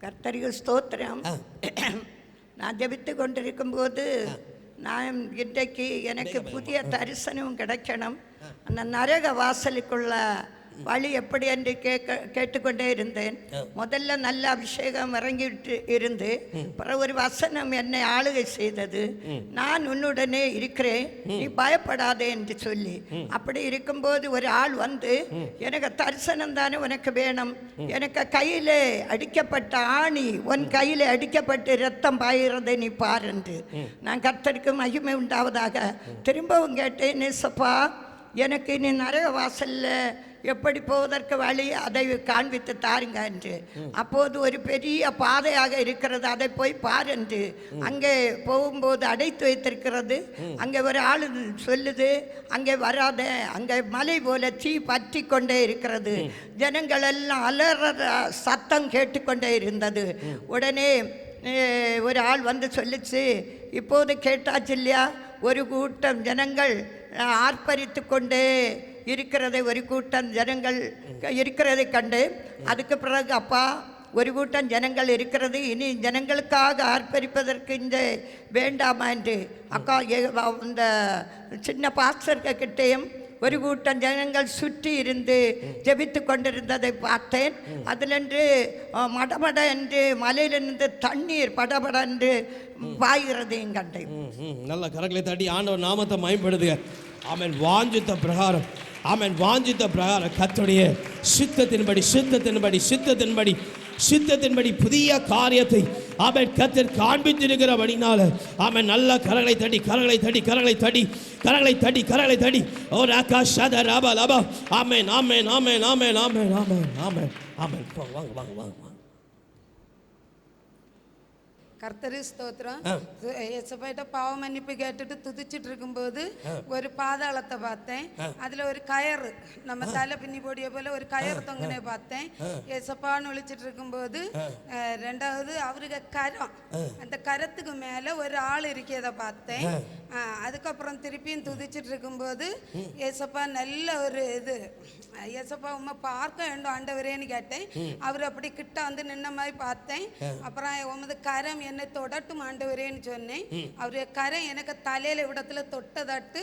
கர்த்தருக்கு ஸ்தோத்திரம். நான் ஜெபித்து கொண்டிருக்கும்போது நான் இன்றைக்கு எனக்கு புதிய தரிசனம் கிடைக்கணும். அந்த நரக வாசலுக்குள்ள வழி எப்படி என்று கேட்டுக்கொண்டே இருந்தேன். முதல்ல நல்ல அபிஷேகம் இறங்கிட்டு இருந்து பிறகு ஒரு வசனம் என்னை ஆளுகை செய்தது. நான் உன்னுடனே இருக்கிறேன், நீ பயப்படாதே என்று சொல்லி, அப்படி இருக்கும்போது ஒரு ஆள் வந்து, எனக்கு தரிசனம் தானே உனக்கு வேணும், எனக்கு கையிலே அடிக்கப்பட்ட ஆணி உன் கையிலே அடிக்கப்பட்டு ரத்தம் பாய்கிறதை நீ பார் என்று. நான் கர்த்தருக்கு மகிமை உண்டாவதாக திரும்பவும் கேட்டேன், நேசப்பா எனக்கு நீ நரக வாசல்ல எப்படி போவதற்கு வழி அதை காண்பித்து தாருங்க என்று. அப்போது ஒரு பெரிய பாதையாக இருக்கிறது, அதை போய் பார் என்று. அங்கே போகும்போது அடைத்து வைத்திருக்கிறது. அங்கே ஒரு ஆள் சொல்லுது, அங்கே வராத, அங்கே மலை போல தீ பற்றி கொண்டே இருக்கிறது. ஜனங்கள் எல்லாம் அலற சத்தம் கேட்டுக்கொண்டே இருந்தது. உடனே ஒரு ஆள் வந்து சொல்லிச்சு, இப்போது கேட்டாச்சு இல்லையா, ஒரு கூட்டம் ஜனங்கள் ஆர்ப்பரித்து கொண்டே இருக்கிறதை, ஒரு கூட்டம் ஜனங்கள் இருக்கிறதை கண்டு, அதுக்கு பிறகு அப்பா ஒரு கூட்டம் ஜனங்கள் இருக்கிறது, இனி ஜனங்களுக்காக ஆர்ப்பரிப்பதற்கு இந்த வேண்டாமா என்று அக்கா இந்த சின்ன பாஸ்டர்கிட்டையும் ஒரு கூட்டம் ஜனங்கள் சுற்றி இருந்து ஜெபித்து கொண்டிருந்ததை பார்த்தேன். அதிலென்று மடமட என்று மலையிலிருந்து தண்ணீர் படபட என்று பாய்கிறதையும் கண்டேன். நல்ல கரங்களை தட்டி ஆண்டவர் நாமத்தை மகிமைப்படுத்துக. ஆமென். வாஞ்சித்த பிரகாரம், ஆமென், வாஞ்சித்த பிரகாரம் கர்த்தருடைய சித்தத்தின்படி புதிய காரியத்தை ஆமென் கர்த்தர் காண்பித்திருக்கிறபடினால ஆமென் நல்ல கரங்களை தட்டி ஓ ராகாஷத ரபா லபா. ஆமென் ஆமென் ஆமென் ஆமென் ஆமென் ஆமென் ஆமென் ஆமென். வாங்க. கர்த்தரு ஸ்தோத்திரம். ஏசப்பாயிட்ட பாவ மன்னிப்பு கேட்டுட்டு துதிச்சிட்டு இருக்கும்போது ஒரு பாதாளத்தை பார்த்தேன். அதுல ஒரு கயறு, நம்ம தலை பின்னி போடிய போல ஒரு கயறு தொங்கனை பார்த்தேன். ஏசப்பான்னு ஒழிச்சிட்டு இருக்கும்போது ரெண்டாவது அவருக்கு கரம், அந்த கரத்துக்கு மேல ஒரு ஆள் இருக்கிறத பார்த்தேன். அதுக்கப்புறம் திருப்பியும் துதிச்சிட்டு இருக்கும்போது ஏசப்பா நல்ல ஒரு இது, ஏசப்பா உண்மை பார்க்க வேண்டும் ஆண்டவரேன்னு கேட்டேன். அவர் அப்படி கிட்ட வந்து நின்ன மாதிரி பார்த்தேன். அப்புறம் உமது கரம் என்னை தொடட்டும் ஆண்டவரேன்னு சொன்னேன். அவருடைய கரம் எனக்கு தலையில விடத்துல தொட்டதட்டு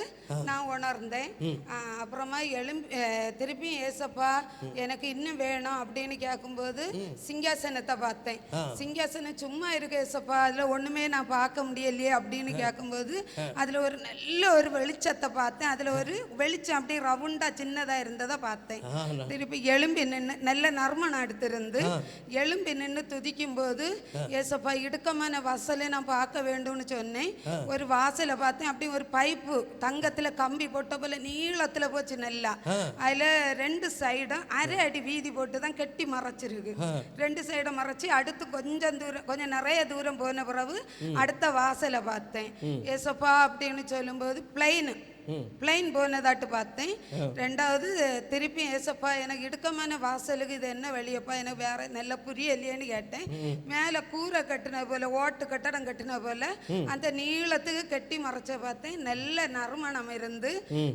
நான் உணர்ந்தேன். அப்புறமா திருப்பியும் ஏசப்பா எனக்கு இன்னும் வேணும் அப்படின்னு கேட்கும்போது சிங்காசனத்தை பார்த்தேன். சிங்காசனம் சும்மா இருக்கு ஏசப்பா, அதுல ஒண்ணுமே நான் பார்க்க முடியலையே அப்படின்னு கேட்கும்போது அதுல ஒரு நல்ல ஒரு வெளிச்சத்தை பார்த்தேன். அதுல ஒரு வெளிச்சம் அப்படியே ரவுண்டா சின்னதா இருந்ததை பார்த்தேன். திருப்பி எழும்பி நின்று நல்ல நறுமணம் எடுத்திருந்து எழும்பி நின்று துதிக்கும் போது ஏசப்பா இடுக்கமான வாசலை நான் பார்க்க வேண்டும்னு சொன்னேன். ஒரு வாசலை பார்த்தேன், அப்படியே ஒரு பைப்பு தங்கத்துல கம்பி போட்ட போல நீளத்துல போச்சு நல்லா. அதுல ரெண்டு சைடும் அரை அடி வீதி போட்டுதான் கெட்டி மறைச்சிருக்கு. ரெண்டு சைடும் மறைச்சி அடுத்து கொஞ்சம் நிறைய தூரம் போன பிறகு அடுத்த வாசலை பார்த்தேன். ஏசப்பா அப்படின்னு சொல்லும்போது பிளைன் போனதாட்டு பார்த்தேன். ரெண்டாவது திருப்பி ஏசப்பா எனக்கு இடுக்கமான வாசலுக்கு இது என்ன வழியப்பா, எனக்கு வேற நல்ல புரியலையேன்னு கேட்டேன். மேல கூரை கட்டின போல, ஓட்டு கட்டடம் கட்டின போல அந்த நீளத்துக்கு கட்டி மறைச்ச பார்த்தேன். நல்ல நறுமணம் இருந்து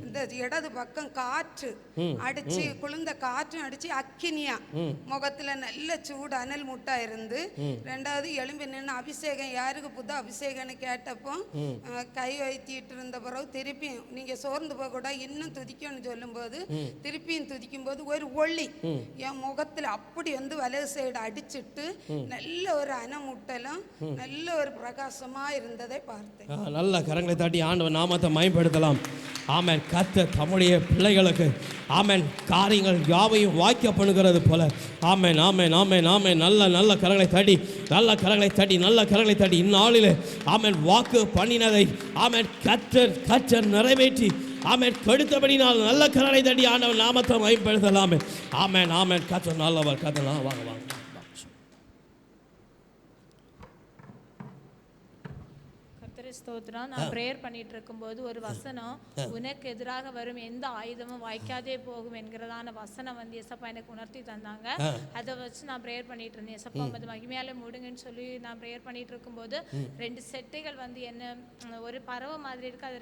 இந்த இடது பக்கம் காற்று அடிச்சு, குளிர்ந்த காற்றும் அடிச்சு அக்கினியா முகத்துல நல்ல சூடு அனல் முட்டா இருந்து. ரெண்டாவது எலும்பி நின்று அபிஷேகம், யாருக்கு புது அபிஷேகம்னு கேட்டப்போ கை வைத்திட்டு இருந்த பிறகு திருப்பி நீங்க சோர்ந்து போக கூட இன்னும் துதிக்கணும்னு சொல்லும்போது திருப்பியும் துதிக்கும் போது ஒரு ஒளி என் முகத்துல அப்படி வந்து வலது சைடு அடிச்சுட்டு நல்ல ஒரு அனமுட்டலும் நல்ல ஒரு பிரகாசமா இருந்ததை பார்த்தேன். நல்ல கரங்களை தட்டி ஆண்டவர் நாமத்தை மகிமைப்படுத்தலாம். ஆமென். கர்த்தர் தம்முடைய பிள்ளைகளுக்கு ஆமென் காரியங்கள் யாவையும் வாய்க்க பண்ணுகிறது போல ஆமென் ஆமென் ஆமென் ஆமென். நல்ல கரங்களை தட்டி இந்நாளிலே ஆமென் வாக்கு பண்ணினதை ஆமென் கர்த்தர் நிறைவேற்றி ஆமென் கொடுத்தபடினால் நல்ல கரங்களை தட்டி ஆண்டவர் நாமத்தை மகிமைப்படுத்தலாமே. ஆமென் ஆமென். கர்த்தர் நல்லவர். கர்த்தர் வாங்க. கர்த்தர் ஸ்தோத்திரம். நான் பிரேயர் பண்ணிட்டு இருக்கும்போது ஒரு வசனம், உனக்கு எதிராக வரும் எந்த ஆயுதமும் வாய்க்காதே போகும் என்கிறதான வசனம் வந்து எசப்பா எனக்கு உணர்த்தி தந்தாங்க. அதை வச்சு நான் பிரேயர் பண்ணிட்டு இருந்தேன். எசப்பா வந்து மகிமையால மூடுங்கன்னு சொல்லி நான் பிரேயர் பண்ணிட்டு இருக்கும்போது 2 செட்டைகள் வந்து என்ன ஒரு பறவை மாதிரி இருக்கு, அது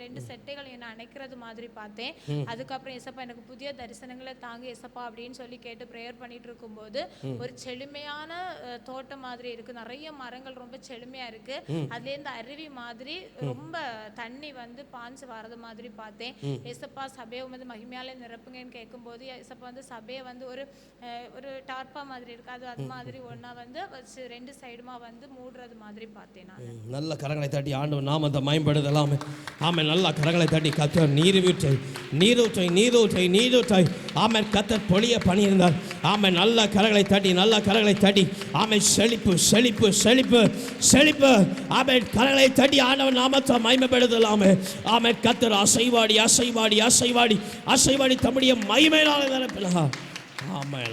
2 செட்டைகள் என்ன அணைக்கிறது மாதிரி பார்த்தேன். அதுக்கப்புறம் எசப்பா எனக்கு புதிய தரிசனங்களை தாங்க எசப்பா அப்படின்னு சொல்லி கேட்டு பிரேயர் பண்ணிட்டு இருக்கும்போது ஒரு செழுமையான தோட்டம் மாதிரி இருக்கு, நிறைய மரங்கள் ரொம்ப செழுமையா இருக்கு, அதுல இருந்து அருவி மாதிரி ரொம்ப தண்ணி வந்து பாஞ்சு வரது மாதிரி பார்த்தேன். ஏசப்பா சபையை வந்து மகிமையால நிரப்புங்கன்னு கேட்கும்போது ஏசப்பா வந்து சபையை வந்து ஒரு டார்ப்பா மாதிரி இருக்கு, அது மாதிரி ஒன்னா வந்து வச்சு 2 சைடுமா வந்து மூடுறது மாதிரி பார்த்தேன் நான். நல்ல கரங்களை தட்டி ஆண்டவர் நாமத்தை மகிமைப்படுத்தலாமே. ஆமென். நல்ல கரங்களை தட்டி கர்த்தர் நீரூற்றை ஆமென் கர்த்தர் பொழிய பண்ணியிருந்தார். ஆமென். நல்ல கரங்களை தட்டி ஆமென். செழிப்பு ஆமென். கரங்களை தட்டி ஆண்டவர் நாமத்தை மகிமைப்படுத்தலாமே. ஆமென். கர்த்தர் அசைவாடி தம்முடைய மகிமையினாலே நிரப்பினார். ஆமென்.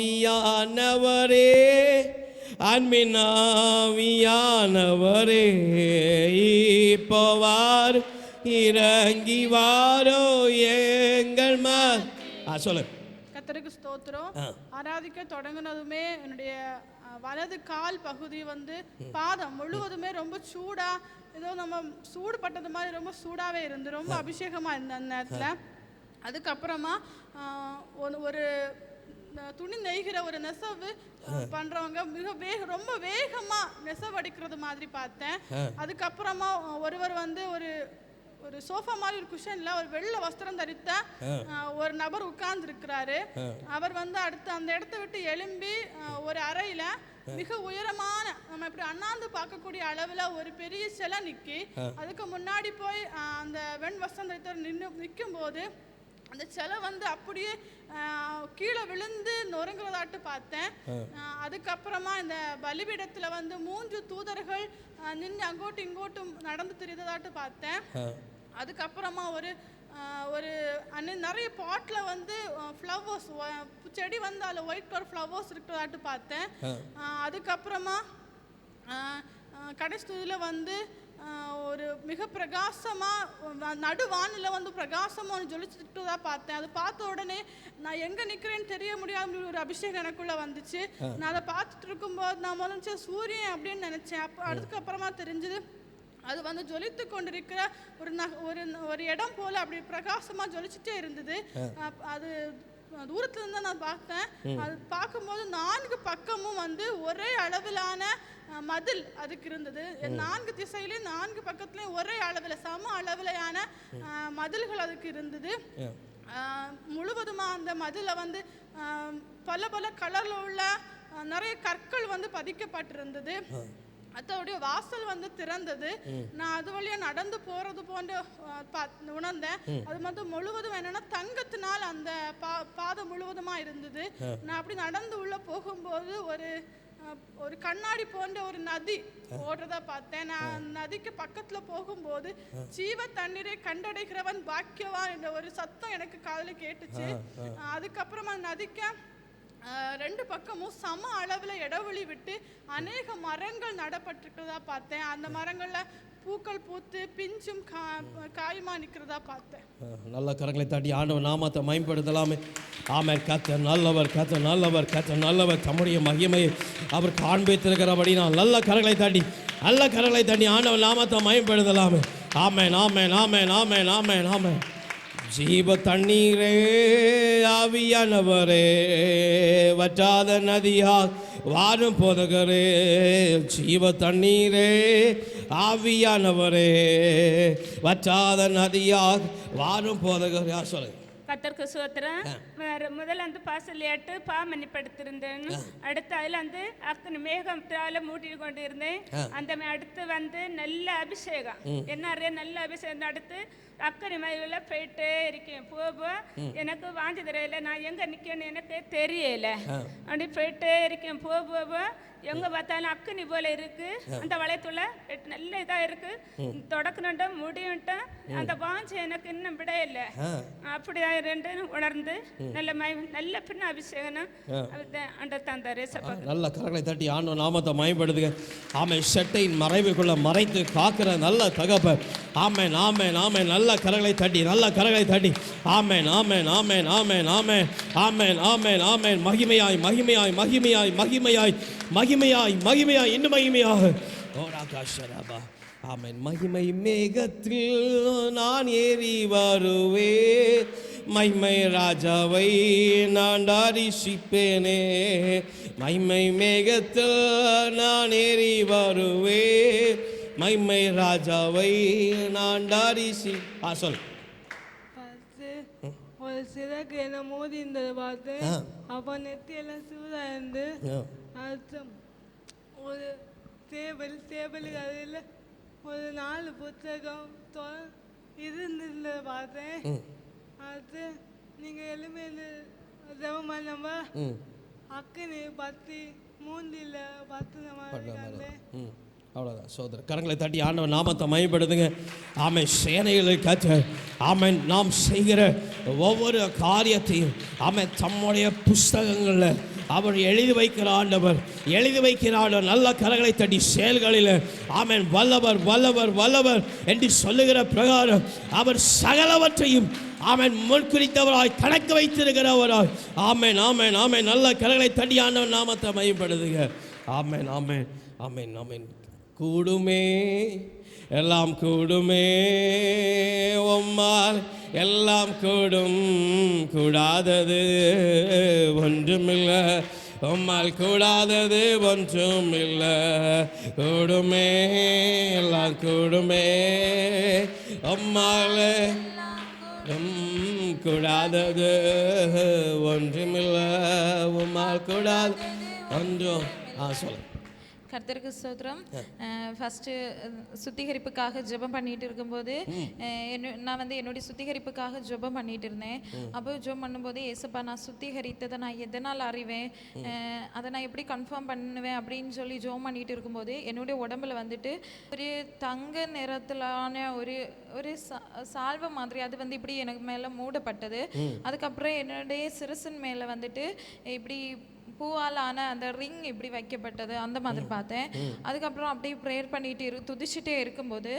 ஆவியானவரே, அன்பின் ஆவியானவரே, இப்போவார் இறங்கி வாரோ எங்கள் சொல்லு. கர்த்தருக்கு ஸ்தோத்திரம். ஆராதிக்க தொடங்கினதுமே என்னுடைய வலது கால் பகுதி வந்து பாதம் முழுவதுமே ரொம்ப சூடா, ஏதோ நம்ம சூடு பட்டது மாதிரி ரொம்ப சூடாவே இருந்து ரொம்ப அபிஷேகமா இருந்த அந்த நேரத்துல. அதுக்கப்புறமா ஒரு துணி நெய்கிற ஒரு நெசவு பண்றவங்க ரொம்ப வேகமா நெசவு அடிக்கிறது மாதிரி பார்த்தேன். அதுக்கப்புறமா ஒருவர் வந்து ஒரு சோஃபா மாதிரி ஒரு குஷன்ல ஒரு வெள்ளை வஸ்திரம் தரித்த ஒரு நபர் உட்கார்ந்து இருக்கிறாரு. அவர் வந்து அடுத்து அந்த இடத்தை விட்டு எழும்பி ஒரு அறையில மிக உயரமான, நம்ம இப்படி அண்ணாந்து பார்க்கக்கூடிய அளவுல ஒரு பெரிய சிலை நிக்கி, அதுக்கு முன்னாடி போய் அந்த வெண் வஸ்திரம் தரித்தவர் நிற்கும் போது அந்த சிலை வந்து அப்படியே கீழே விழுந்து நொறுங்குறதாட்டு பார்த்தேன். அதுக்கப்புறமா இந்த பலிபீடத்துல வந்து 3 தூதர்கள் நின்று அங்கோட்டும் இங்கோட்டும் நடந்து தெரிந்ததாட்டு பார்த்தேன். அதுக்கப்புறமா ஒரு நிறைய பாட்ல வந்து ஃப்ளவர்ஸ் செடி வந்து அதில் ஒயிட் கலர் ஃப்ளவர்ஸ் இருக்கிறதாட்டு பார்த்தேன். அதுக்கப்புறமா கடைசியில் வந்து ஒரு மிக பிரகாசமா நடுவானில வந்து பிரகாசமா ஜொலிச்சுட்டு தான் பார்த்தேன். அதை பார்த்த உடனே நான் எங்க நிக்கிறேன்னு தெரிய முடியாத ஒரு அபிஷேகம் எனக்குள்ள வந்துச்சு. நான் அதை பார்த்துட்டு இருக்கும்போது நான் முதல்ல சூரியன் அப்படின்னு நினைச்சேன். அதுக்கப்புறமா தெரிஞ்சது அது வந்து ஜொலித்து கொண்டிருக்கிற ஒரு இடம் போல அப்படி பிரகாசமா ஜொலிச்சுட்டே இருந்தது. அது தூரத்துல இருந்து நான் பார்த்தேன். அது பார்க்கும்போது 4 பக்கமும் வந்து ஒரே அளவிலான மதில் அதுக்கு இருந்தது. 4 திசையிலையும் 4 பக்கத்துலயும் ஒரே அளவில் சம அளவிலான மதில்கள் அதுக்கு இருந்தது. முழுவதுமா அந்த மதில வந்து பல கலர்ல உள்ள நிறைய கற்கள் வந்து பதிக்கப்பட்டிருந்தது. அதோடைய வாசல் வந்து திறந்தது. நான் அது வழியா நடந்து போறது போன்ற உணர்ந்தேன். அது மட்டும் முழுவதும் என்னன்னா தங்கத்தினால் அந்த பாதம் முழுவதுமா இருந்தது. நான் அப்படி நடந்து உள்ள போகும்போது ஒரு கண்ணாடி போன்ற ஒரு நதி ஓடுறதா பார்த்தேன். நான் நதிக்கு பக்கத்துல போகும்போது ஜீவ தண்ணீரை கண்டடைகிறவன் பாக்கியவான் என்ற ஒரு சத்தம் எனக்கு காதுல கேட்டுச்சு. அதுக்கப்புறமா நதிக்கு 2 பக்கமும் சம அளவுல இடைவெளி விட்டு அநேக மரங்கள் நடப்பட்டிருக்கிறதா பார்த்தேன். அந்த மரங்கள்ல பூக்கள் பூத்து பிஞ்சும் காயுமா நிற்கிறதா பார்த்தேன். நல்ல கரங்களை தாட்டி ஆண்டவர் நாமத்தை மகிமைப்படுத்தலாமே. ஆமென். கர்த்தர் நல்லவர் தம்முடைய மகிமையை அவர் காண்பித்திருக்கிறபடி நான் நல்ல கரங்களை தாட்டி ஆண்டவர் நாமத்தை மகிமைப்படுத்தலாமே. ஆமென். ஜீவ தண்ணீரே, ஆவியானவரே, வற்றாத நதியால் வாரும் போதகரே, ஜீவ தண்ணீரே, ஆவியானவரே, வற்றாத நதியால் வாரும் போதகரே. சொல்லுங்க. கர்த்தருக்கு ஸ்தோத்திரம். முதல்ல வந்து பாசலியாட்டு மன்னிப்படுத்திருந்தேன். அடுத்து அதில் வந்து அத்தனை மேகத்தால மூட்டிட்டு கொண்டு இருந்தேன். அந்த அடுத்து வந்து நல்ல அபிஷேகம் நல்ல அபிஷேகம். அடுத்து அக்கறை மயில போயிட்டே இருக்கேன். போக எனக்கு வாஞ்சி தெரியல, நான் எங்க நிக்கன்னு எனக்கு தெரியல. அப்படி போயிட்டே இருக்கேன். போக எங்க பார்த்தாலும் அக்கனி போல இருக்கு. அந்த வளையத்துல நல்ல இதா இருக்கு. தொடக்கணுட்டும் முடியும்ட்டும் அந்த வாஞ்சி எனக்கு இன்னும் விட இல்லை. அப்படிதான் ரெண்டு உணர்ந்து நல்ல பின்ன அபிஷேகம் அண்ட தந்தார் ஏசப்பா. நல்ல கரங்களை தட்டி ஆண்டவர் நாமத்தை மயப்படுத்துங்க. ஆமை செட்டையின் மறைவுக்குள்ள மறைத்து காக்கிற நல்ல தகப்ப. ஆமே நாமே நாமே நல்ல கரங்களை தட்டி ஆமே நாமே நாமே நாமே நாமே ஆமே ஆமே ஆமே மகிமையாய் மகிமையாய் மகிமையாய் மகிமையாய் மகிமையாய் மகிமையாய் இன்னும் மகிமையாக ஓராகாஷரபா. ஆமென். மகிமை மேகத்தில் நான் ஏறி வருவே, மகிமை ராஜாவை நான் தரிசிப்பேனே. மகிமை மேகத்தில் நான் ஏறி வருவே, மகிமை ராஜாவை நான் தரிசி. சொல். ஒரு சிறகு என்ன மோதி இருந்தது பார்த்து அப்போ நெத்தியெல்லாம் சூடா இருந்து ஒரு டேபிளுக்கு அதில் ஒரு 4 புத்தகம் இருந்தது பார்த்தேன். அது நீங்கள் எலுமையில ஜெபம் பண்ணாம அக்கனி பத்தி மூந்தில பத்து மாதிரி. அவ்வளோதான் சோதரர். கரங்களை தட்டி ஆண்டவர் நாமத்தை மயப்படுத்துங்க. ஆமென். சேனைகளை கற்ற ஆமென். நாம் செய்கிற ஒவ்வொரு காரியத்தையும் ஆமென் தம்முடைய புஸ்தகங்களில் அவர் எழுதி வைக்கிற ஆண்டவர் நல்ல கரங்களை தட்டி செயல்களில் ஆமென் வல்லவர் வல்லவர் வல்லவர் என்று சொல்லுகிற பிரகாரம் அவர் சகலவற்றையும் ஆமென் முன்குறித்தவராய் கணக்கு வைத்திருக்கிறவராய் ஆமென் ஆமென் ஆமென் நல்ல கரங்களை தட்டி ஆண்டவர் நாமத்தை மயப்படுத்துங்க. ஆமென் ஆமென் ஆமென் ஆமென். கூடுமே எல்லாம் கூடுமே உம்மால் எல்லாம் கூடும், கூடாதது ஒன்றுமில்லை உம்மால் கூடாதது ஒன்றுமில்லை. கூடுமே எல்லாம் கூடுமே உம்மால் கூடாதது ஒன்றுமில்லை உம்மால் கூடாது ஒன்றும். சொல்ல. கர்த்தருக்கு ஸ்தோத்திரம். ஃபஸ்ட்டு சுத்திகரிப்புக்காக ஜெபம் பண்ணிட்டு இருக்கும்போது நான் வந்து என்னுடைய சுத்திகரிப்புக்காக ஜெபம் பண்ணிட்டு இருந்தேன். அப்போ ஜெபம் பண்ணும்போது ஏசப்பா நான் சுத்திகரித்ததை நான் எதனால் அறிவேன், அதை நான் எப்படி கன்ஃபார்ம் பண்ணுவேன் அப்படின்னு சொல்லி ஜெபம் பண்ணிட்டு இருக்கும்போது என்னுடைய உடம்புல வந்துட்டு ஒரு தங்க நிறத்திலான ஒரு ஒரு சால்வை மாதிரி அது வந்து இப்படி எனக்கு மேலே மூடப்பட்டது. அதுக்கப்புறம் என்னுடைய சிரசின் மேலே வந்துட்டு இப்படி பூவால் ஆன அந்த ரிங் இப்படி வைக்கப்பட்டது அந்த மாதிரி பார்த்தேன். அதுக்கப்புறம் அப்படியே ப்ரேயர் பண்ணிட்டு துதிச்சுட்டே இருக்கும்போது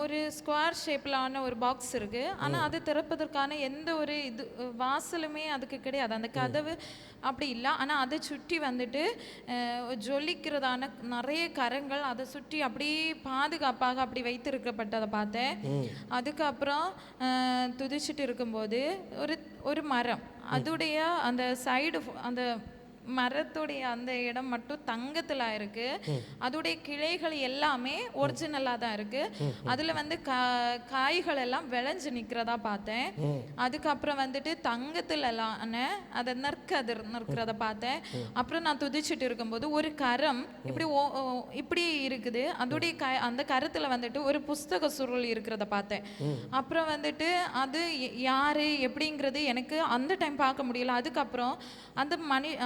ஒரு ஸ்கொயர் ஷேப்பிலான ஒரு பாக்ஸ் இருக்கு. ஆனால் அது திறப்பதற்கான எந்த ஒரு இது வாசலுமே அதுக்கு கிடையாது, அந்த கதவு அப்படி இல்லை. ஆனால் அதை சுற்றி வந்துட்டு ஜொலிக்கிறதான நிறைய கரங்கள் அதை சுற்றி அப்படியே பாதுகாப்பாக அப்படி வைத்திருக்கப்பட்டதை பார்த்தேன். அதுக்கப்புறம் துதிச்சுட்டு இருக்கும்போது ஒரு மரம் அதுடைய அந்த சைடு அந்த மரத்துடைய அந்த இடம் மட்டும் தங்கத்தில் இருக்கு. அதோடைய கிளைகள் எல்லாமே ஒரிஜினலாக தான் இருக்கு. அதில் வந்து காய்கள் எல்லாம் விளைஞ்சு நிற்கிறதா பார்த்தேன். அதுக்கப்புறம் வந்துட்டு தங்கத்தில் எல்லாம் அதை நிற்கிறத பார்த்தேன். அப்புறம் நான் துதிச்சுட்டு இருக்கும்போது ஒரு கரம் இப்படி இருக்குது. அதோடைய அந்த கரத்தில் வந்துட்டு ஒரு புஸ்தக சுருள் இருக்கிறத பார்த்தேன். அப்புறம் வந்துட்டு அது யாரு எப்படிங்கிறது எனக்கு அந்த டைம் பார்க்க முடியல. அதுக்கப்புறம் அந்த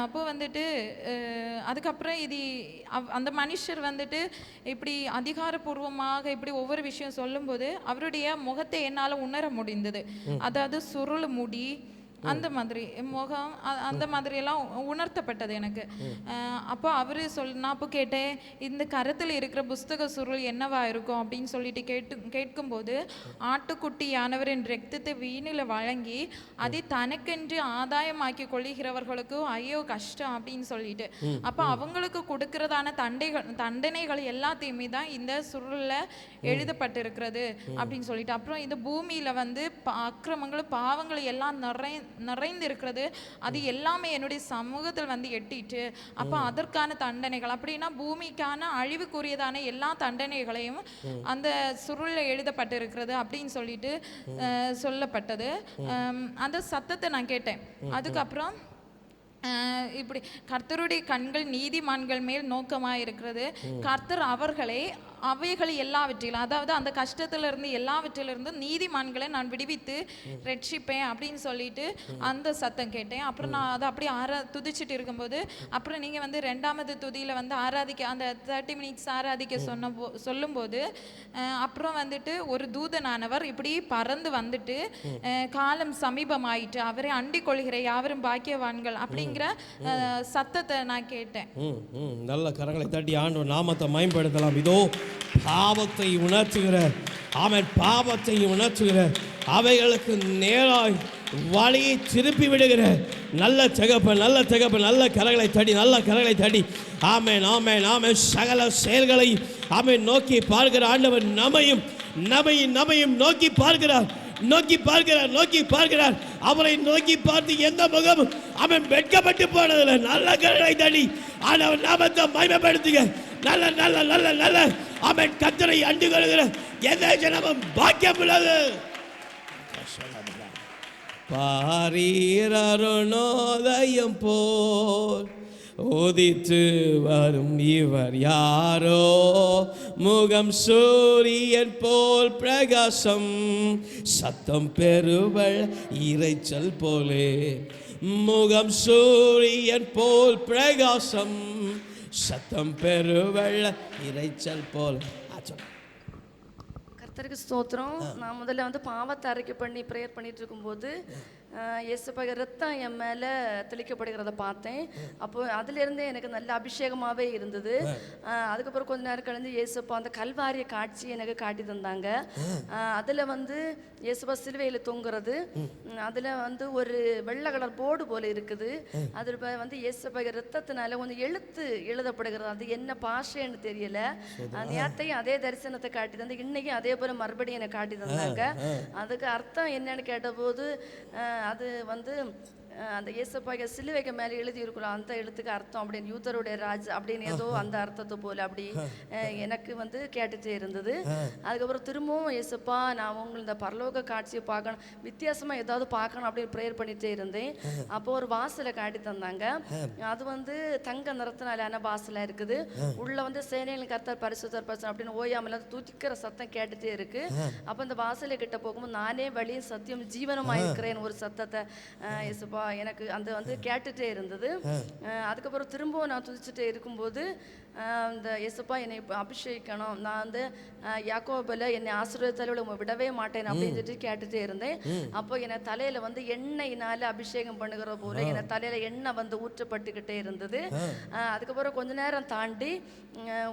அப்போ வந்துட்டு அதுக்கப்புறம் அந்த மனுஷர் வந்துட்டு இப்படி அதிகாரப்பூர்வமாக இப்படி ஒவ்வொரு விஷயம் சொல்லும்போது அவருடைய முகத்தை என்னால் உணர முடிந்தது. அதாவது சுருள் முடி அந்த மாதிரி முகம் அந்த மாதிரியெல்லாம் உணர்த்தப்பட்டது எனக்கு. அப்போ அவர் நான் அப்போ கேட்டேன் இந்த கரத்தில் இருக்கிற புஸ்தக சுருள் என்னவா இருக்கும் அப்படின்னு சொல்லிட்டு கேட்கும்போது ஆட்டுக்குட்டி யானவரின் ரத்தத்தை வீணில் வழங்கி அதை தனக்கென்று ஆதாயமாக்கி கொள்ளுகிறவர்களுக்கு ஐயோ கஷ்டம் அப்படின்னு சொல்லிட்டு அப்போ அவங்களுக்கு கொடுக்கறதான தண்டனைகள் எல்லாத்தையுமே தான் இந்த சுருளில் எழுதப்பட்டிருக்கிறது அப்படின்னு சொல்லிட்டு. அப்புறம் இந்த பூமியில் வந்து அக்கிரமங்கள் பாவங்கள் எல்லாம் நிறைந்து இருக்கிறது, அது எல்லாமே என்னுடைய சமூகத்தில் வந்து எட்டிட்டு அப்போ அதற்கான தண்டனைகள் அப்படின்னா பூமிக்கான அழிவுக்குரியதான எல்லா தண்டனைகளையும் அந்த சுருளில் எழுதப்பட்டிருக்கிறது அப்படின்னு சொல்லிட்டு சொல்லப்பட்டது. அந்த சத்தத்தை நான் கேட்டேன். அதுக்கப்புறம் இப்படி கர்த்தருடைய கண்கள் நீதிமான்கள் மேல் நோக்கமாக இருக்கிறது. கர்த்தர் அவைகளை எல்லாவற்றிலும், அதாவது அந்த கஷ்டத்திலிருந்து எல்லாவற்றிலிருந்து நீதிமான்களை நான் விடுவித்து ரட்சிப்பேன் அப்படின்னு சொல்லிட்டு அந்த சத்தம் கேட்டேன். அப்புறம் நான் அதை அப்படி துதிச்சுட்டு இருக்கும்போது அப்புறம் நீங்கள் வந்து 2வது துதியில் வந்து ஆராதிக்க அந்த 30 மினிட்ஸ் ஆராதிக்க சொல்லும்போது அப்புறம் வந்துட்டு ஒரு தூதனானவர் இப்படி பறந்து வந்துட்டு காலம் சமீபமாயிட்டு அவரை அண்டிக் கொள்கிற யாவரும் பாக்கியவான்கள் அப்படிங்கிற சத்தத்தை நான் கேட்டேன். நல்ல கரங்களை தட்டி ஆண்டவர் நாமத்தை மகிமைப்படுத்தலாம். இதோ பாவத்தை உணர்த்துகிற பாவத்தை உணர்த்துகிற அவைகளுக்கு நேராய் வழியை திருப்பி விடுகிற நல்ல தகப்பன், நல்ல தகப்பன். நல்ல கரங்களை தட்டி ஆமென் ஆமென் ஆமென். சகல செயல்களை நோக்கி பார்க்கிற ஆண்டவர் நம்மையும் நோக்கி பார்க்கிறார். அவரை நோக்கி பார்த்து எந்த முகமும் வெட்கப்பட்டு போனதில்லை. நல்ல கரங்களை தட்டி ஆண்டவர் நாமத்தை மகிமைப்படுத்துக. நல்ல நல்ல நல்ல நல்ல கர்த்தரை அண்டு கொள்கிற எந்த ஜனமும் பாக்கியம் உள்ளது. பாரீரருணோதயம் போல் உதித்து வரும் இவர் யாரோ, முகம் சூரியன் போல் பிரகாசம், சத்தம் பெருவள் இரைச்சல் போலே. முகம் சூரியன் போல் பிரகாசம், சத்தம் பெருவள் இரைச்சல் போல். கர்த்தருக்கு ஸ்தோத்திரம். நான் முதல்ல வந்து பாவத்தை அறிக்கை பண்ணி ப்ரேயர் பண்ணிட்டு இருக்கும்போது இயேசுப்பாக ரத்தம் என் மேலே தெளிக்கப்படுகிறத பார்த்தேன். அப்போ அதுலேருந்தே எனக்கு நல்ல அபிஷேகமாகவே இருந்தது. அதுக்கப்புறம் கொஞ்ச நேரம் கழிந்து இயேசுப்பா அந்த கல்வாரிய காட்சி எனக்கு காட்டி தந்தாங்க. அதில் வந்து இயேசுப்பா சிலுவையில் தொங்குறது, அதில் வந்து ஒரு வெள்ளை கலர் போர்டு போல் இருக்குது. அதில் வந்து இயேசுப்பாக ரத்தத்தினால கொஞ்சம் எழுதப்படுகிறது. அது என்ன பாஷைன்னு தெரியல. நேரத்தையும் அதே தரிசனத்தை காட்டி தந்து இன்னைக்கும் அதே போல் மறுபடியும் எனக்கு காட்டி தந்தாங்க. அதுக்கு அர்த்தம் என்னன்னு கேட்டபோது அது வந்து அந்த இயேசுப்பாக சிலுவைக்கு மேலே எழுதி இருக்கிறோம் அந்த எழுத்துக்கு அர்த்தம் அப்படின்னு யூதருடைய ராஜ் அப்படின்னு ஏதோ அந்த அர்த்தத்தை போல் அப்படி எனக்கு வந்து கேட்டுட்டே இருந்தது. அதுக்கப்புறம் திரும்பவும் இயேசுப்பா நான் உங்களை இந்த பரலோக காட்சியை பார்க்கணும், வித்தியாசமாக ஏதாவது பார்க்கணும் அப்படின்னு ப்ரேயர் பண்ணிகிட்டே இருந்தேன். அப்போ ஒரு வாசலை காட்டி தந்தாங்க. அது வந்து தங்க நிறத்தினாலான வாசலாக இருக்குது. உள்ள வந்து சேனையில் கர்த்தர் பரிசுத்தர் பரிசு அப்படின்னு ஓயாமல் தூக்கிக்கிற சத்தம் கேட்டுகிட்டே இருக்கு. அப்போ இந்த வாசலை கிட்ட போகும்போது நானே வழியும் சத்தியம் ஜீவனமாக இருக்கிறேன் ஒரு சத்தத்தை இயேசுப்பா எனக்கு அந்த வந்து கேட்டுட்டே இருந்தது. அதுக்கப்புறம் திரும்பவும் நான் துதிச்சுட்டே இருக்கும்போது இந்த இயேசுப்பா என்னை அபிஷேகிக்கணும், நான் வந்து யாக்கோபில் என்னை ஆசீர்வாதத்தால் விடவே மாட்டேன் அப்படின்னு சொல்லிட்டு கேட்டுட்டே இருந்தேன். அப்போ என்னை தலையில் வந்து எண்ணெயினால் அபிஷேகம் பண்ணுகிற போல என்னை தலையில் எண்ணெய் வந்து ஊற்றப்பட்டுக்கிட்டே இருந்தது. அதுக்கப்புறம் கொஞ்ச நேரம் தாண்டி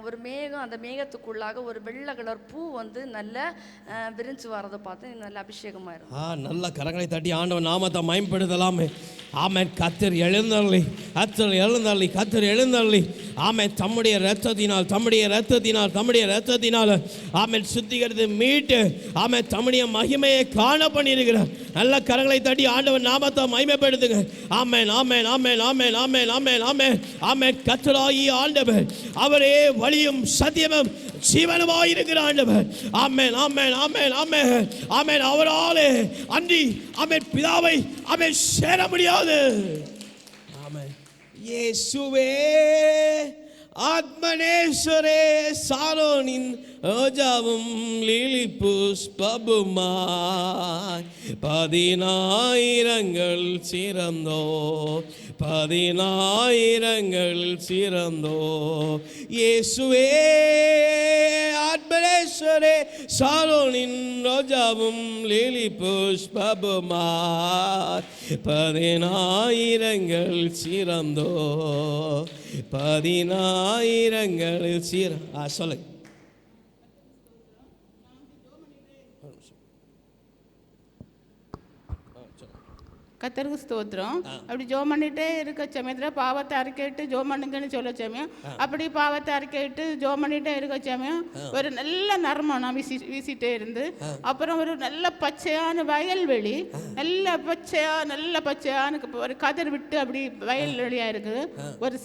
ஒரு மேகம், அந்த மேகத்துக்குள்ளாக ஒரு வெள்ளை கலர் பூ வந்து நல்ல விரிஞ்சு வரதை பார்த்து நல்ல அபிஷேகமாக இருக்கும். நல்ல கரங்களை தட்டி ஆண்டவன் நாமத்தை மகிமைப்படுத்தலாமே. ஆமென். கர்த்தர் எழுந்தருளி கர்த்தர் எழுந்தருளி ஆமென் தம்முடைய இரத்தத்தினால் ஆமென் சுத்திகரித்து மீட்டு ஆமென் தம்முடைய மகிமையை காண பண்ணியிருக்கிறார். நல்ல கரங்களை தட்டி ஆண்டவன் நாமத்தை மகிமைப்படுத்துங்க. ஆமென் ஆமென் ஆமென் ஆமென் ஆமென் ஆமென் ஆமென் ஆமென். கர்த்தராகிய ஆண்டவர் அவரே வழியும் சத்தியமும் ஜீவனுமாய் இருக்கிற ஆண்டவர். ஆமென் ஆமென் ஆமென் ஆமென் ஆமென். அவராலே அன்றி ஆமென் பிதாவை ஆமென் சேர முடியாது. ஆமென். இயேசுவே ஆத்மனேஸ்வரே சாரோனின் ரோஜாவும் லீலி புஷ்பபுமாய் 10,000 சிறந்தோ 10,000 சிறந்தோ. இயேசுவே ஆத்மனேஸ்வரே சாரோனின் ரோஜாவும் லீலி புஷ்பபுமாய் 10,000 சிறந்தோ 10,000 சொல்லுங்க. கர்த்தருக்கு ஸ்தோத்திரம். அப்படி ஜோம் பண்ணிட்டே இருக்க சமயத்தில் பாவத்தை அறிக்கையிட்டு ஜோம் பண்ணுங்கன்னு சொல்ல சமயம் அப்படி பாவத்தை அறிக்கையிட்டு ஜோம் பண்ணிட்டே இருக்க சமயம் ஒரு நல்ல நர்மம் நான் வீசிட்டே இருந்து அப்புறம் ஒரு நல்ல பச்சையான வயல்வெளி, நல்ல பச்சையான ஒரு கதிர் விட்டு அப்படி வயல்வெளியாக இருக்குது. ஒரு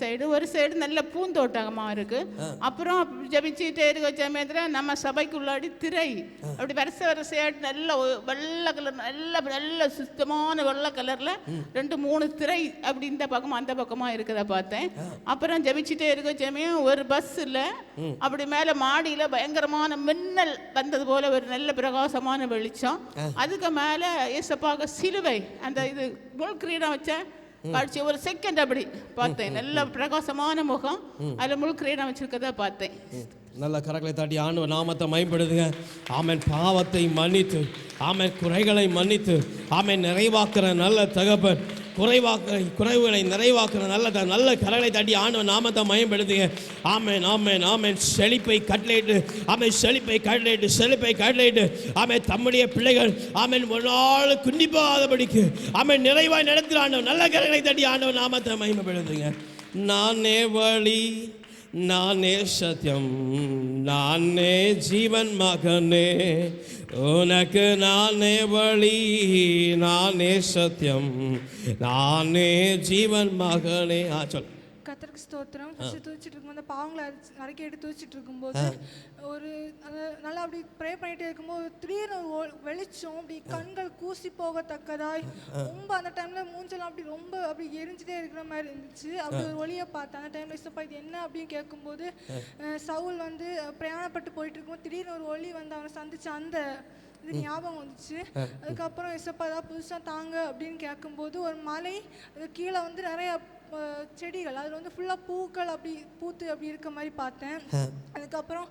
சைடு நல்ல பூந்தோட்டமாக இருக்கு. அப்புறம் ஜபிச்சுட்டே இருக்க சமயத்தில் நம்ம சபைக்குள்ளாடி திரை அப்படி வரிசையாட்டு நல்ல வெள்ளை கலர் நல்ல சுத்தமான வெள்ளை கலர் கலரில் 2-3 திரை அப்படி இந்த பக்கமாக அந்த பக்கமாக இருக்கிறத பார்த்தேன். அப்புறம் ஜெபிச்சுட்டே இருக்க சமயம் ஒரு பஸ்ஸில் அப்படி மேலே மாடியில் பயங்கரமான மின்னல் வந்தது போல ஒரு நல்ல பிரகாசமான வெளிச்சம். அதுக்கு மேலே ஏசப்பாக சிலுவை அந்த இது முள் கிரீடம் வச்ச காட்சி ஒரு செகண்ட் அப்படி பார்த்தேன். நல்ல பிரகாசமான முகம், அதில் முள் கிரீடம் வச்சிருக்கத பார்த்தேன். நல்ல கரங்களை தாட்டி ஆண்டவர் நாமத்தை மகிமைப்படுத்துங்க. ஆமென். பாவத்தை மன்னித்து, ஆமென், குறைகளை மன்னித்து, ஆமென், நிறைவாக்குற நல்ல தகப்பன், குறைவுகளை நிறைவாக்குற நல்ல கரங்களை தாட்டி ஆண்டவர் நாமத்தை மகிமைப்படுத்துங்க. ஆமென், ஆமென், ஆமென். செழிப்பை கட்டளையிட்டு, ஆமென், செழிப்பை கட்டளையிட்டு, ஆமென், தம்முடைய பிள்ளைகள், ஆமென், ஒரு நாள் குண்டிப்பாதபடிக்கு, ஆமென், நிறைவாய் நடத்துகிற ஆண்டவர் நல்ல கரங்களை தாட்டி ஆண்டவர் நாமத்தை மகிமைப்படுத்துங்க. நானே வழி, நானே சத்தியம், நானே ஜீவன் மகனே, உனக்கு நானே வழி, நானே சத்தியம், நானே ஜீவன் மகனே. சொல். கர்த்தருக்கு ஸ்தோத்திரம். ஃபஸ்ட்டு தூச்சிட்டு இருக்கும்போது பாவங்களை அறிக்கையிட்டு தூச்சிட்டு இருக்கும்போது ஒரு நல்லா அப்படி ப்ரே பண்ணிகிட்டே இருக்கும்போது திடீர்னு ஒரு வெளிச்சம் அப்படி கண்கள் கூசி போகத்தக்கதாய் ரொம்ப அந்த டைமில் மூஞ்செல்லாம் அப்படி ரொம்ப அப்படி எரிஞ்சிட்டே இருக்கிற மாதிரி இருந்துச்சு. அப்படி ஒரு ஒளியை பார்த்தேன். அந்த டைமில் இசப்பா இது என்ன அப்படின்னு கேட்கும்போது சவுல் வந்து பிரயாணப்பட்டு போயிட்டு இருக்கும்போது திடீர்னு ஒரு ஒளி வந்து அவனை சந்திச்சு அந்த இது ஞாபகம் வந்துச்சு. அதுக்கப்புறம் இசப்பா ஏதாவது புதுசாக தாங்க அப்படின்னு கேட்கும்போது ஒரு மலை அது கீழே வந்து நிறைய செடிகள், அதில் வந்து ஃபுல்லாக பூக்கள் அப்படி பூத்து அப்படி இருக்க மாதிரி பார்த்தேன். அதுக்கப்புறம்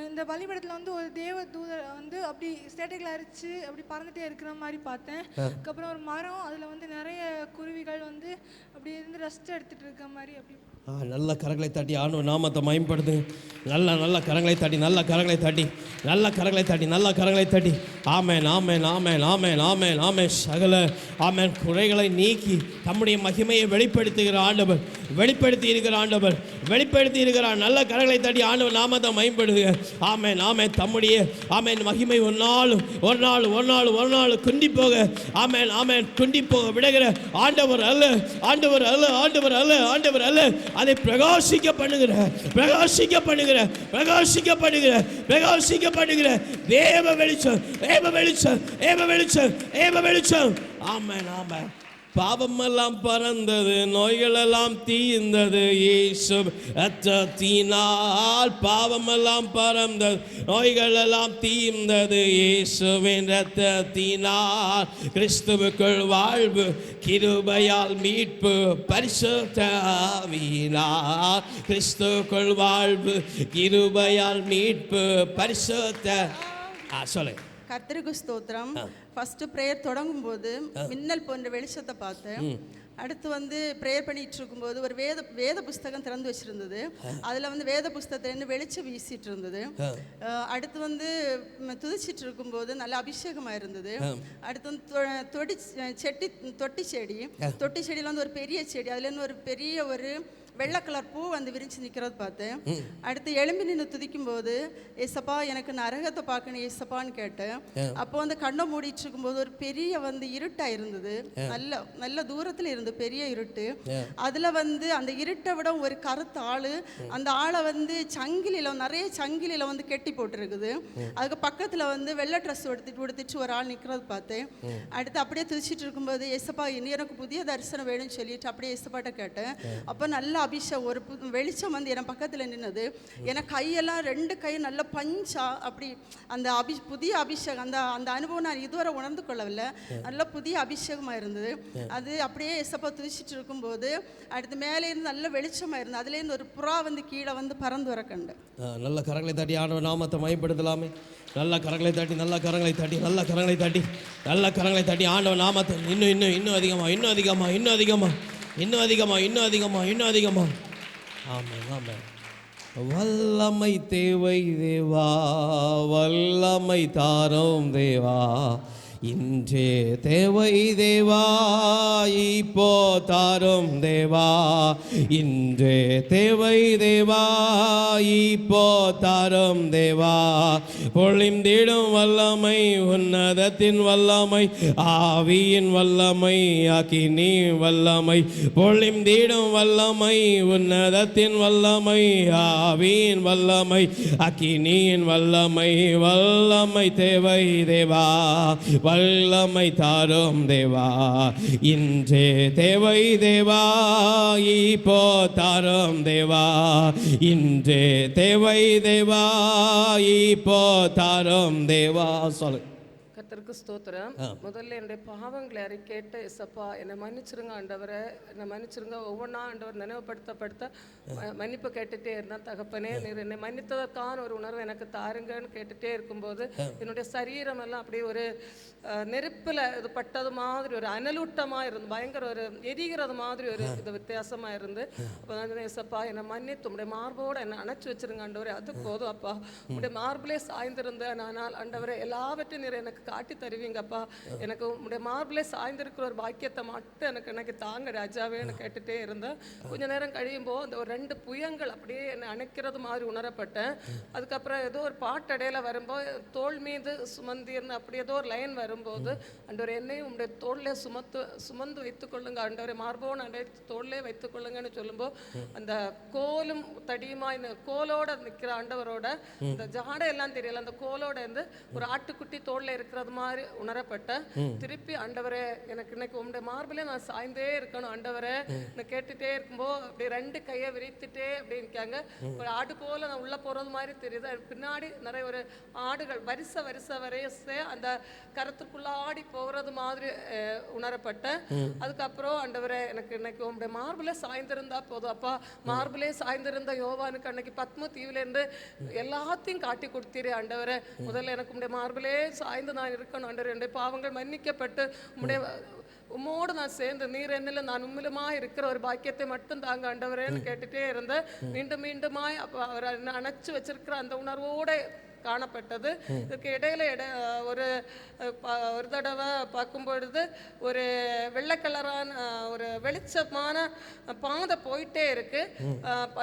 இந்த பலிபீடத்தில் வந்து ஒரு தேவ தூதர் வந்து அப்படி சேட்டைகளை அரிச்சு அப்படி பறந்துட்டே இருக்கிற மாதிரி பார்த்தேன். அதுக்கப்புறம் ஒரு மரம், அதில் வந்து நிறைய குருவிகள் வந்து அப்படி இருந்து ரெஸ்ட் எடுத்துகிட்டு இருக்க மாதிரி அப்படி. நல்ல கரங்களை தட்டி ஆண்டவர் நாமத்தை மகிமைப்படுத்துங்க. நல்ல கரங்களை தட்டி நல்ல கரங்களை தட்டி ஆமென், ஆமென், ஆமென், ஆமென், ஆமென், ஆமென். சகல ஆமென் குறைகளை நீக்கி தம்முடைய மகிமையை வெளிப்படுத்தி இருக்கிறார். நல்ல கரங்களை தட்டி ஆண்டவர் நாமத்தை மகிமைப்படுத்துங்க. ஆமென், ஆமென். தம்முடைய ஆமென் மகிமை ஒரு நாள் குண்டி போக, ஆமென், ஆமென், குண்டி போக விடுகிற ஆண்டவர் அல்ல. அதை பிரகாசிக்க பண்ணுகிற தேவ வெளிச்சம். ஆமென், ஆமென். பாவமெல்லாம் பறந்தது, நோய்களெல்லாம் தீர்ந்தது இயேசு இரத்தத்தினால். பாவமெல்லாம் பறந்தது, நோய்களெல்லாம் தீர்ந்தது இயேசுவின் இரத்தத்தினால். கிறிஸ்துவுக்குள் வாழ்வு, கிருபையால் மீட்பு, பரிசுத்த ஆவியினால். கிறிஸ்துவுக்குள் வாழ்வு, கிருபையால் மீட்பு, பரிசுத்த. சொல்லு. கர்த்தருக்கு ஸ்தோத்திரம். ஃபர்ஸ்ட் ப்ரேயர் தொடங்கும்போது மின்னல் போன்ற வெளிச்சத்தை பார்த்தேன். அடுத்து வந்து ப்ரேயர் பண்ணிட்டு இருக்கும்போது ஒரு வேத புஸ்தகம் திறந்து வச்சிருந்தது. அதில் வந்து வேத புஸ்தகத்திலேருந்து வெளிச்சம் வீசிட்டு இருந்தது. அடுத்து வந்து துதிச்சிட்டு இருக்கும்போது நல்ல அபிஷேகமாக இருந்தது. அடுத்து வந்து தொட்டி செடியில் வந்து ஒரு பெரிய செடி, அதுலேருந்து ஒரு பெரிய ஒரு வெள்ளை கலர் பூ வந்து விரிச்சு நிற்கிறது பார்த்தேன். அடுத்து எழும்பி நின்று துதிக்கும் போது ஏசப்பா எனக்கு நரகத்தை பார்க்கணும் ஏசப்பான்னு கேட்டேன். அப்போ வந்து கண்ணை மூடிட்டு இருக்கும்போது ஒரு பெரிய வந்து இருட்டா இருந்தது. நல்ல தூரத்தில் இருந்து பெரிய இருட்டு. அதுல வந்து அந்த இருட்டை விட ஒரு கருத்த ஆளு, அந்த ஆளை வந்து நிறைய சங்கிலியில வந்து கெட்டி போட்டுருக்குது. அதுக்கு பக்கத்துல வந்து வெள்ளை ட்ரெஸ் உடுத்திட்டு ஒரு ஆள் நிற்கிறது பார்த்தேன். அடுத்து அப்படியே துதிச்சிட்டு இருக்கும்போது ஏசப்பா இனி எனக்கு புதிய தரிசனம் வேணும்னு சொல்லிட்டு அப்படியே ஏசப்பாட்ட கேட்டேன். அப்போ நல்ல அபிஷேகம், ஒரு வெளிச்சம் வந்து என் பக்கத்தில் நின்னது. எனக்கு கையெல்லாம் 2 கை நல்ல பஞ்சா அப்படி அந்த புதிய அபிஷேகம், அந்த அனுபவம் நான் இதுவரை உணர்ந்து கொள்ளவில்லை. நல்ல புதிய அபிஷேகமாக இருந்தது. அது அப்படியே எசப்பா துதிச்சிட்டு இருக்கும்போது அடுத்து மேலே இருந்து நல்ல வெளிச்சமாக இருந்தது. அதுலேருந்து ஒரு புறா வந்து கீழே வந்து பறந்து வர கண்டு. நல்ல கரங்களை தட்டி ஆண்டவர் நாமத்தை மகிமைப்படுத்தலாமே. நல்ல கரங்களை தட்டி ஆண்டவர் நாமத்தை இன்னும் அதிகமாக. ஆமாம், ஆமாம். வல்லமை தேவை தேவா, வல்லமை தாரோம் தேவா, இன்றே தேவை தேவா, இப்போ தாரும் தேவா, இன்றே தேவை தேவா, இப்போ தாரும் தேவா. பொழிந்திடும் வல்லமை, உன்னதத்தின் வல்லமை, ஆவியின் வல்லமை, அக்கினி வல்லமை. பொழிந்திடும் வல்லமை, உன்னதத்தின் வல்லமை, ஆவியின் வல்லமை, அக்கினியின் வல்லமை. வல்லமை தேவை தேவா, வல்லமை தாரும் தேவா. இன்றே தேவை தேவா, இப்போ தாரும் தேவா. இன்றே தேவை தேவா, இப்போ தாரும் தேவா. சொல்லு. கர்த்தருக்கு ஸ்தோத்திரம். முதல்ல என்னுடைய பாவங்களை அறிக்கையிட்டு, இசப்பா என்னை மன்னிச்சிருங்க ஆண்டவரை, என்னை மன்னிச்சிருங்க. ஒவ்வொன்றா ஆண்டவர் நினைவுபடுத்த மன்னிப்பு கேட்டுகிட்டே இருந்தேன். தகப்பனே, நீர் என்னை மன்னித்ததற்கான ஒரு உணர்வு எனக்கு தாருங்கன்னு கேட்டுகிட்டே இருக்கும்போது என்னுடைய சரீரம் எல்லாம் அப்படியே ஒரு நெருப்பில் இது பட்டது மாதிரி, ஒரு அனலூட்டமாக இருந்து, பயங்கர ஒரு எரிகிறது மாதிரி ஒரு இது வித்தியாசமாக இருந்து, அப்போ தான் இசப்பா என்னை மன்னித்து உங்களுடைய மார்போடு என்னை அணைச்சி வச்சிருங்க ஆண்டவரே. அது போதும் அப்பா, உங்களுடைய மார்பிலே சாய்ந்திருந்தேன். ஆனால் ஆண்டவரே, எல்லாவற்றையும் நீர் எனக்கு காட்டி தருவீங்கப்பா. எனக்கு உங்களுடைய மார்பிலே சாய்ந்திருக்கிற ஒரு பாக்கியத்தை மட்டும் எனக்கு தாங்க ராஜாவேன்னு கேட்டுகிட்டே இருந்தேன். கொஞ்ச நேரம் கழியும் போது அந்த ஒரு 2 புயங்கள் அப்படியே என்னை அணைக்கிறது மாதிரி உணரப்பட்டேன். அதுக்கப்புறம் ஏதோ ஒரு பாட்டு இடையில வரும்போது, தோல் மீது சுமந்தீர்னு அப்படி ஏதோ ஒரு லைன் வரும்போது, ஆண்டவரே என்னையும் உங்களுடைய தோல்லே சுமந்து வைத்துக்கொள்ளுங்க ஆண்டவரே, மார்போன்னு அடைத்து தோல்லே வைத்துக்கொள்ளுங்கன்னு சொல்லும்போது, அந்த கோலும் தடியுமா இந்த கோலோட நிற்கிற ஆண்டவரோட இந்த ஜாடை எல்லாம் தெரியல, அந்த கோலோட இருந்து ஒரு ஆட்டுக்குட்டி தோல்ல இருக்கிறது மாதிரி உணரப்பட்டேன். திருப்பி ஆண்டவரே, எனக்கு இன்னைக்கு உங்களுடைய மார்பிலே நான் சாய்ந்தே இருக்கணும் ஆண்டவரே கேட்டுட்டே இருக்கும்போது, அப்படி 2 கையை விரித்துட்டே அப்படி இருக்காங்க. ஒரு ஆடு போல நான் உள்ள போறது மாதிரி தெரியுது. பின்னாடி நிறைய ஒரு ஆடுகள் வரிசை அந்த கரத்துக்குள்ள ஆடி போகிறது மாதிரி உணரப்பட்டேன். அதுக்கப்புறம் ஆண்டவரே, எனக்கு இன்னைக்கு உங்களுடைய மார்பிலே சாய்ந்திருந்தா போதும் அப்பா. மார்பிலே சாய்ந்திருந்த யோவானுக்கு அன்னைக்கு பத்ம தீவுல இருந்து எல்லாத்தையும் காட்டி கொடுத்தீரே ஆண்டவரே. முதல்ல எனக்கு உங்களுடைய மார்பிலே சாய்ந்து நான் இருக்கணும் ஆண்டவரே. என்னுடைய பாவங்கள் மன்னிக்கப்பட்டு உம்மோடு நான் சேர்ந்து, நீர் என்னில் நான் உண்மையிலுமாய் இருக்கிற ஒரு பாக்கியத்தை மட்டும் தாங்க ஆண்டவரேன்னு கேட்டுட்டே இருந்தேன். மீண்டுமாய் அப்போ அவர் என்ன அணைச்சு வச்சிருக்கிற அந்த உணர்வோடு காணப்பட்டது. இதுக்கு இடையில ஒரு தடவை பார்க்கும் பொழுது ஒரு வெள்ளை கலரான ஒரு வெளிச்சமான பாதை போயிட்டே இருக்கு.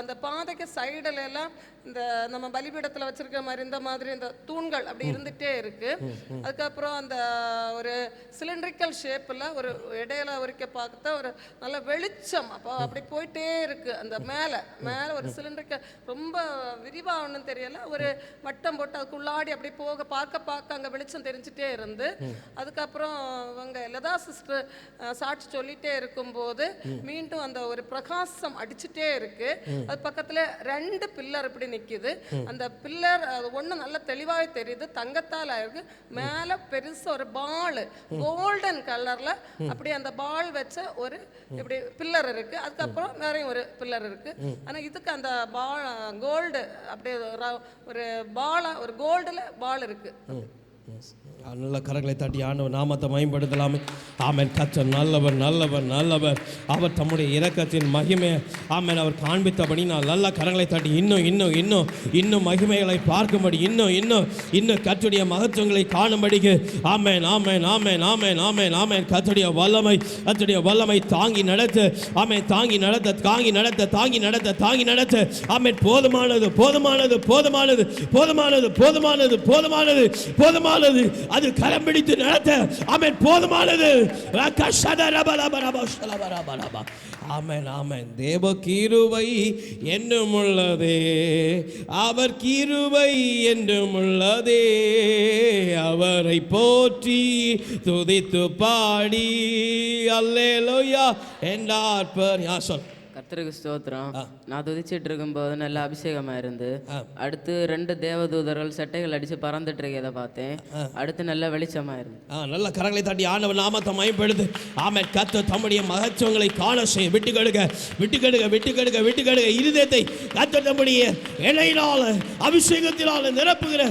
அந்த பாதைக்கு சைடுல எல்லாம் இந்த நம்ம பலிபீடத்தில் வச்சிருக்க மாதிரி இந்த மாதிரி இந்த தூண்கள் அப்படி இருந்துகிட்டே இருக்கு. அதுக்கப்புறம் அந்த ஒரு சிலிண்ட்ரிக்கல் ஷேப்பில் ஒரு இடையில ஒருக்க பார்த்தா ஒரு நல்ல வெளிச்சம் அப்போ அப்படி போயிட்டே இருக்கு. அந்த மேலே ஒரு சிலிண்ட்ரிக்கல் ரொம்ப விரிவாக ஒன்றும் தெரியல, ஒரு வட்டம் போட்டு அதுக்குள்ளாடி அப்படி பார்க்க அங்கே வெளிச்சம் தெரிஞ்சுட்டே இருந்து, அதுக்கப்புறம் அவங்க லதா சிஸ்டர் சாட்சி சொல்லிட்டே இருக்கும்போது மீண்டும் அந்த ஒரு பிரகாசம் அடிச்சுட்டே இருக்கு. அது பக்கத்தில் 2 பில்லர் இப்படி நிக்குது. அந்த பில்லர் ஒண்ணு நல்ல தெளிவாக தெரியுது, தங்கத்தால் ஆயிருக்கு. மேல பெருசா ஒரு பால் கோல்டன் கலர்ல அப்படி அந்த பால் வச்ச ஒரு இப்படி பில்லர் இருக்கு. அதுக்கப்புறம் வேற ஒரு பில்லர் இருக்கு. ஆனா இதுக்கு அந்த பால் கோல்டு அப்படியே ஒரு கோல்டுல பால் இருக்கு. நல்ல கரங்களை தட்டி ஆண்டவர் நாமத்தை மகிமைப்படுத்தலாமே. ஆமென். கர்த்தர் நல்லவர் நல்லவர் நல்லவர். அவர் தம்முடைய இரக்கத்தின் மகிமை ஆமென் அவர் காண்பித்தபடி நான் நல்ல கரங்களை தட்டி இன்னும் மகிமைகளை பார்க்கும்படி இன்னும் கர்த்தருடைய மகத்துவங்களை காணும்படிக்கு ஆமென் ஆமென் ஆமென் ஆமென் ஆமென் ஆமென். கர்த்தருடைய வல்லமை தாங்கி நடத்த ஆமென், தாங்கி நடத்த ஆமென். போதுமானது அது கரம் பிடித்து நடத்த ஆமென் போதுமானது. ஆமென். தேவ கிருபை என்றும் உள்ளதே, அவர் கிருபை என்றும் உள்ளதே, அவரை போற்றி துதித்து பாடி அல்லேலூயா என்றார். சொல். கர்த்தருக்கு ஸ்தோத்திரம். நான் துதிச்சிட்டு இருக்கும்போது நல்ல அபிஷேகமா இருந்து, அடுத்து 2 தேவதூதர்கள் சட்டைகள் அடிச்சு பறந்துட்டு இருக்கதை பார்த்தேன். அடுத்து நல்ல வெளிச்சமா இருந்து. நல்ல கரங்களை தாண்டி ஆண்டவர் நாமத்தை மகிமைப்படுத்து. ஆமென். கர்த்தர் தம்முடைய மகத்துவங்களை காண செய்ய விட்டுக்கெடுக்க இருதயத்தை கர்த்தர் தம்முடைய எண்ணெயினால அபிஷேகத்தினால நிரப்புகிற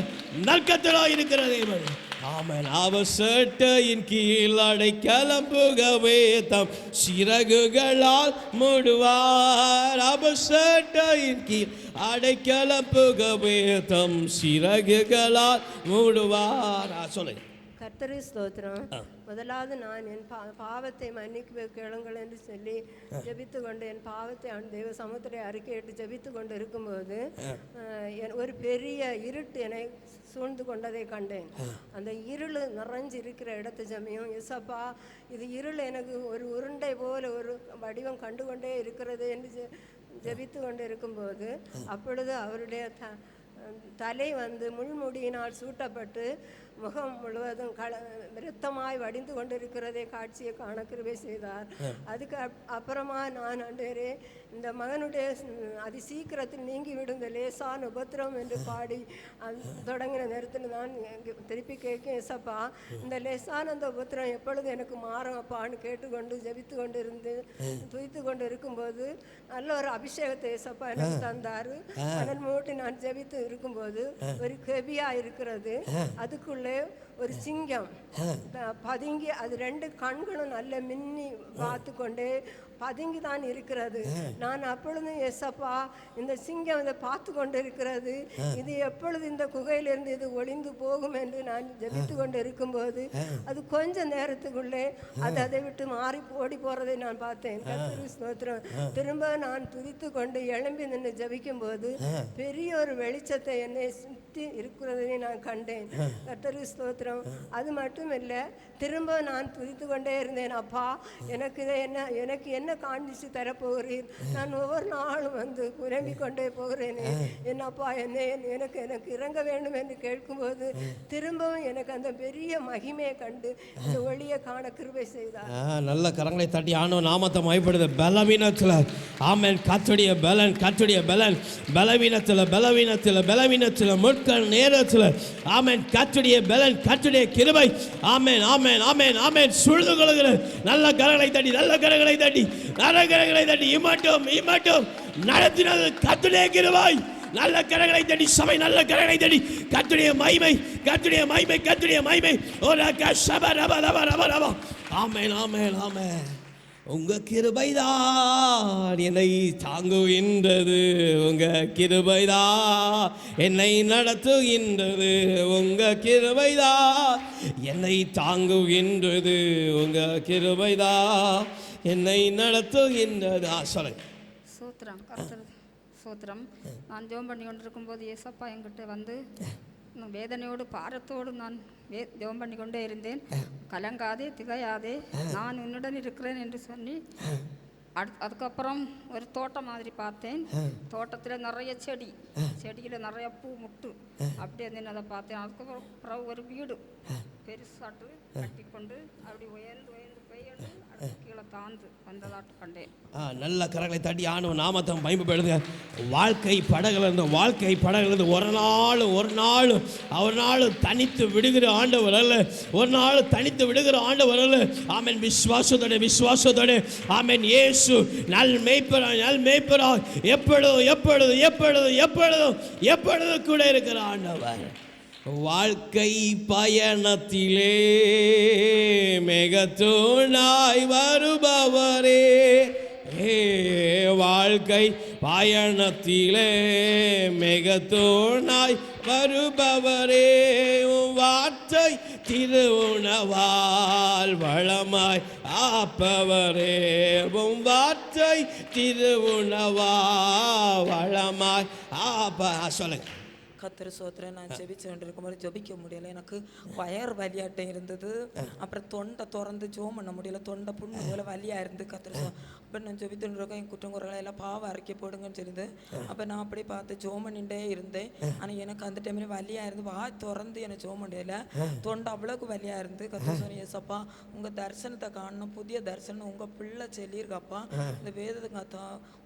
நற்கர்த்தராய் இருக்கிற தேவன். ஆமென். அவர் சட்டையின் கீழ் அடைக்கலம்புகவே தம் சிறகுகளால் மூடுவார். அவர் சட்டையின் கீழ் அடைக்கலம்புகவே தம் சிறகுகளால் மூடுவார். சொல்லுங்க. கர்த்தருக்கு ஸ்தோத்திரம். முதலாவது நான் என் பாவத்தை மன்னிக்க கேளுங்கள் என்று சொல்லி ஜெபித்து கொண்டு என் பாவத்தை தெய்வ சமுத்திரை அறிக்கையிட்டு ஜெபித்து கொண்டு இருக்கும்போது ஒரு பெரிய இருட்டு என்னை சூழ்ந்து கொண்டதை கண்டேன். அந்த இருள் நிறைஞ்சு இருக்கிற இடத்து சமயம், இசப்பா இது இருள் எனக்கு ஒரு உருண்டை போல ஒரு வடிவம் கண்டு கொண்டே இருக்கிறது என்று ஜெபித்து கொண்டு இருக்கும்போது அப்பொழுது அவருடைய தலை வந்து முள்முடியினால் சூட்டப்பட்டு முகம் முழுவதும் இரத்தமாய் வடிந்து கொண்டிருக்கிறதே காட்சியை காண கிருபை செய்தார். அதுக்கு அப்புறமா நான் ஆண்டவரே இந்த மகனுடைய அதி சீக்கிரத்தில் நீங்கிவிடும் இந்த லேசான உபத்திரம் என்று பாடி தொடங்கின நேரத்தில் நான் திருப்பி கேட்கேன், ஏசப்பா இந்த லேசான அந்த உபத்திரம் எப்பொழுது எனக்கு மாறும் அப்பான்னு கேட்டுக்கொண்டு ஜெபித்து கொண்டு இருந்து துதித்து கொண்டு இருக்கும்போது நல்ல ஒரு அபிஷேகத்தை ஏசப்பா எனக்கு தந்தார். அதன் மூட்டி நான் ஜெபித்து இருக்கும்போது ஒரு கெபியா இருக்கிறது, அதுக்குள்ளே ஒரு சிங்கம் பதுங்கி, அது 2 கண்களும் நல்ல மின்னி பார்த்து கொண்டே பதுங்கி தான் இருக்கிறது. நான் அப்பொழுது எஸ்ஸப்பா இந்த சிங்கம் இதை பார்த்து கொண்டு இருக்கிறது, இது எப்பொழுது இந்த குகையிலிருந்து இது ஒளிந்து போகும் என்று நான் ஜெபித்து கொண்டு இருக்கும்போது அது கொஞ்ச நேரத்துக்குள்ளே அது அதை விட்டு மாறி ஓடி போறதை நான் பார்த்தேன். கர்த்தருக்கு ஸ்தோத்திரம். திரும்ப நான் துதித்து கொண்டு எழும்பி நின்று ஜெபிக்கும் போது பெரிய ஒரு வெளிச்சத்தை என்னை சுற்றி இருக்கிறதை நான் கண்டேன். கர்த்தருக்கு ஸ்தோத்திரம். அது மட்டும் இல்லை, திரும்ப நான் துதித்து கொண்டே இருந்தேன், அப்பா எனக்கு இதை எனக்கு என்ன காண்பிச்சு தரப்போகிறீர்? நான் ஒவ்வொரு நாளும் வந்து புலம்பிக் கொண்டே போகிறேனே, என்னப்பா எனக்கு இறங்க வேண்டும் என்று கேட்கும்போது திரும்பவும் எனக்கு அந்த பெரிய மகிமையை கண்டு இந்த ஒளியை காண கிருபை செய்தார். நல்ல கரங்களை தட்டி ஆண்டவர் நாமத்தை மகிமைப்படுது. பலவீனத்தில் ஆமென், கர்த்தருடைய பலன், கர்த்தருடைய பலன், பலவீனத்தில் முட்கள் நேரத்தில் ஆமென், கர்த்தருடைய பலன், கர்த்தருடைய கிருபை ஆமென் ஆமென் ஆமென் ஆமென் சுழ்ந்து கொள்கிற நல்ல கரங்களை தட்டி, நல்ல கரங்களை தட்டி, நல்ல கரங்களை தட்டி இம்மட்டும் நடத்தினது கர்த்தருடைய கிருபை. நல்ல கரங்களை தட்டி சபை, நல்ல கரங்களை தட்டி கர்த்தருடைய மகிமை, கர்த்தருடைய மகிமை, கர்த்தருடைய மகிமை. ஓரக சப ரப ரப ரப ரப ஆமென் ஆமென் ஆமென். உங்க கிருபைதான் என்னை தாங்குகின்றது, உங்க கிருபைதான் என்னை நடத்துகின்றது, உங்க கிருபைதான் என்னை தாங்குகின்றது, உங்க கிருபைதான் என்னை நடத்துகின்றது. சொல்லுங்க. சூத்திரம் கர்த்தர் சூத்திரம். நான் ஜெபம் பண்ணி கொண்டிருக்கும் போது ஏசப்பா என்கிட்ட வந்து வேதனையோடு பாரத்தோடு நான் ஜெபம் பண்ணி கொண்டே இருந்தேன். கலங்காதே திகையாதே, நான் உன்னுடன் இருக்கிறேன் என்று சொல்லி அதுக்கப்புறம் ஒரு தோட்டம் மாதிரி பார்த்தேன். தோட்டத்தில் நிறைய செடியில் நிறைய பூ முட்டு அப்படி வந்து அதை பார்த்தேன். அதுக்கப்புறம் ஒரு வீடு பெருசாட்டு கட்டி கொண்டு அப்படி உயர்ந்து பெய்யண்டு கீழே தாழ்ந்து வந்ததாட்டு கண்டேன். நல்ல கரங்களை தட்டி ஆண்டவர் நாமத்தை மகிமைப்படுங்க. வாழ்க்கை படகுலேருந்து ஒரு நாள் தனித்து விடுகிற ஆண்டவர் அல்ல, ஒரு நாள் தனித்து விடுகிற ஆண்டவர் அல்ல. ஆமென். விசுவாசத்தோட ஆமென். இயேசு நல் மேய்ப்பராய் எப்பொழுது கூட இருக்கிற ஆண்டவர். வாழ்க்கை பயணத்திலே மேகத்தூணாய் வருபவரே, வாழ்க்கை பயணத்திலே மேகத்தூணாய் வருபவரே, வார்த்தை திருவுணவால் வளமாய் ஆப்பவரே, வார்த்தை திருவுணவால் வளமாய் சொல்லுங்க. கர்த்தர் சோத்திரம். நான் ஜெபிச்சு கொண்டிருக்கும்போது ஜெபிக்க முடியலை, எனக்கு வயர் வலியாட்டம் இருந்தது. அப்புறம் தொண்டை திறந்து ஜோம் பண்ண முடியல, தொண்டை புண்ணு போல வலியாக இருந்து. கர்த்தர் அப்போ நான் ஜெபித்துட்டு இருக்கேன், என் குற்றம் குறைகளை எல்லாம் பாவம் அரைக்க போடுங்கன்னு சொல்லியிருந்தேன். அப்போ நான் அப்படியே பார்த்து ஜோம் பண்ணிகிட்டே இருந்தேன். ஆனால் எனக்கு அந்த டைமில் வலியாக இருந்து வாய் திறந்து எனக்கு ஜோம் முடியலை, தொண்டை அவ்வளோக்கு வலியாக இருந்து. கர்த்தர் சொன்ன, ஏசப்பா உங்கள் தரிசனத்தை காணணும், புதிய தரிசனம் உங்கள் பிள்ளை சொல்லியிருக்காப்பா, இந்த வேதத்தை காத்தா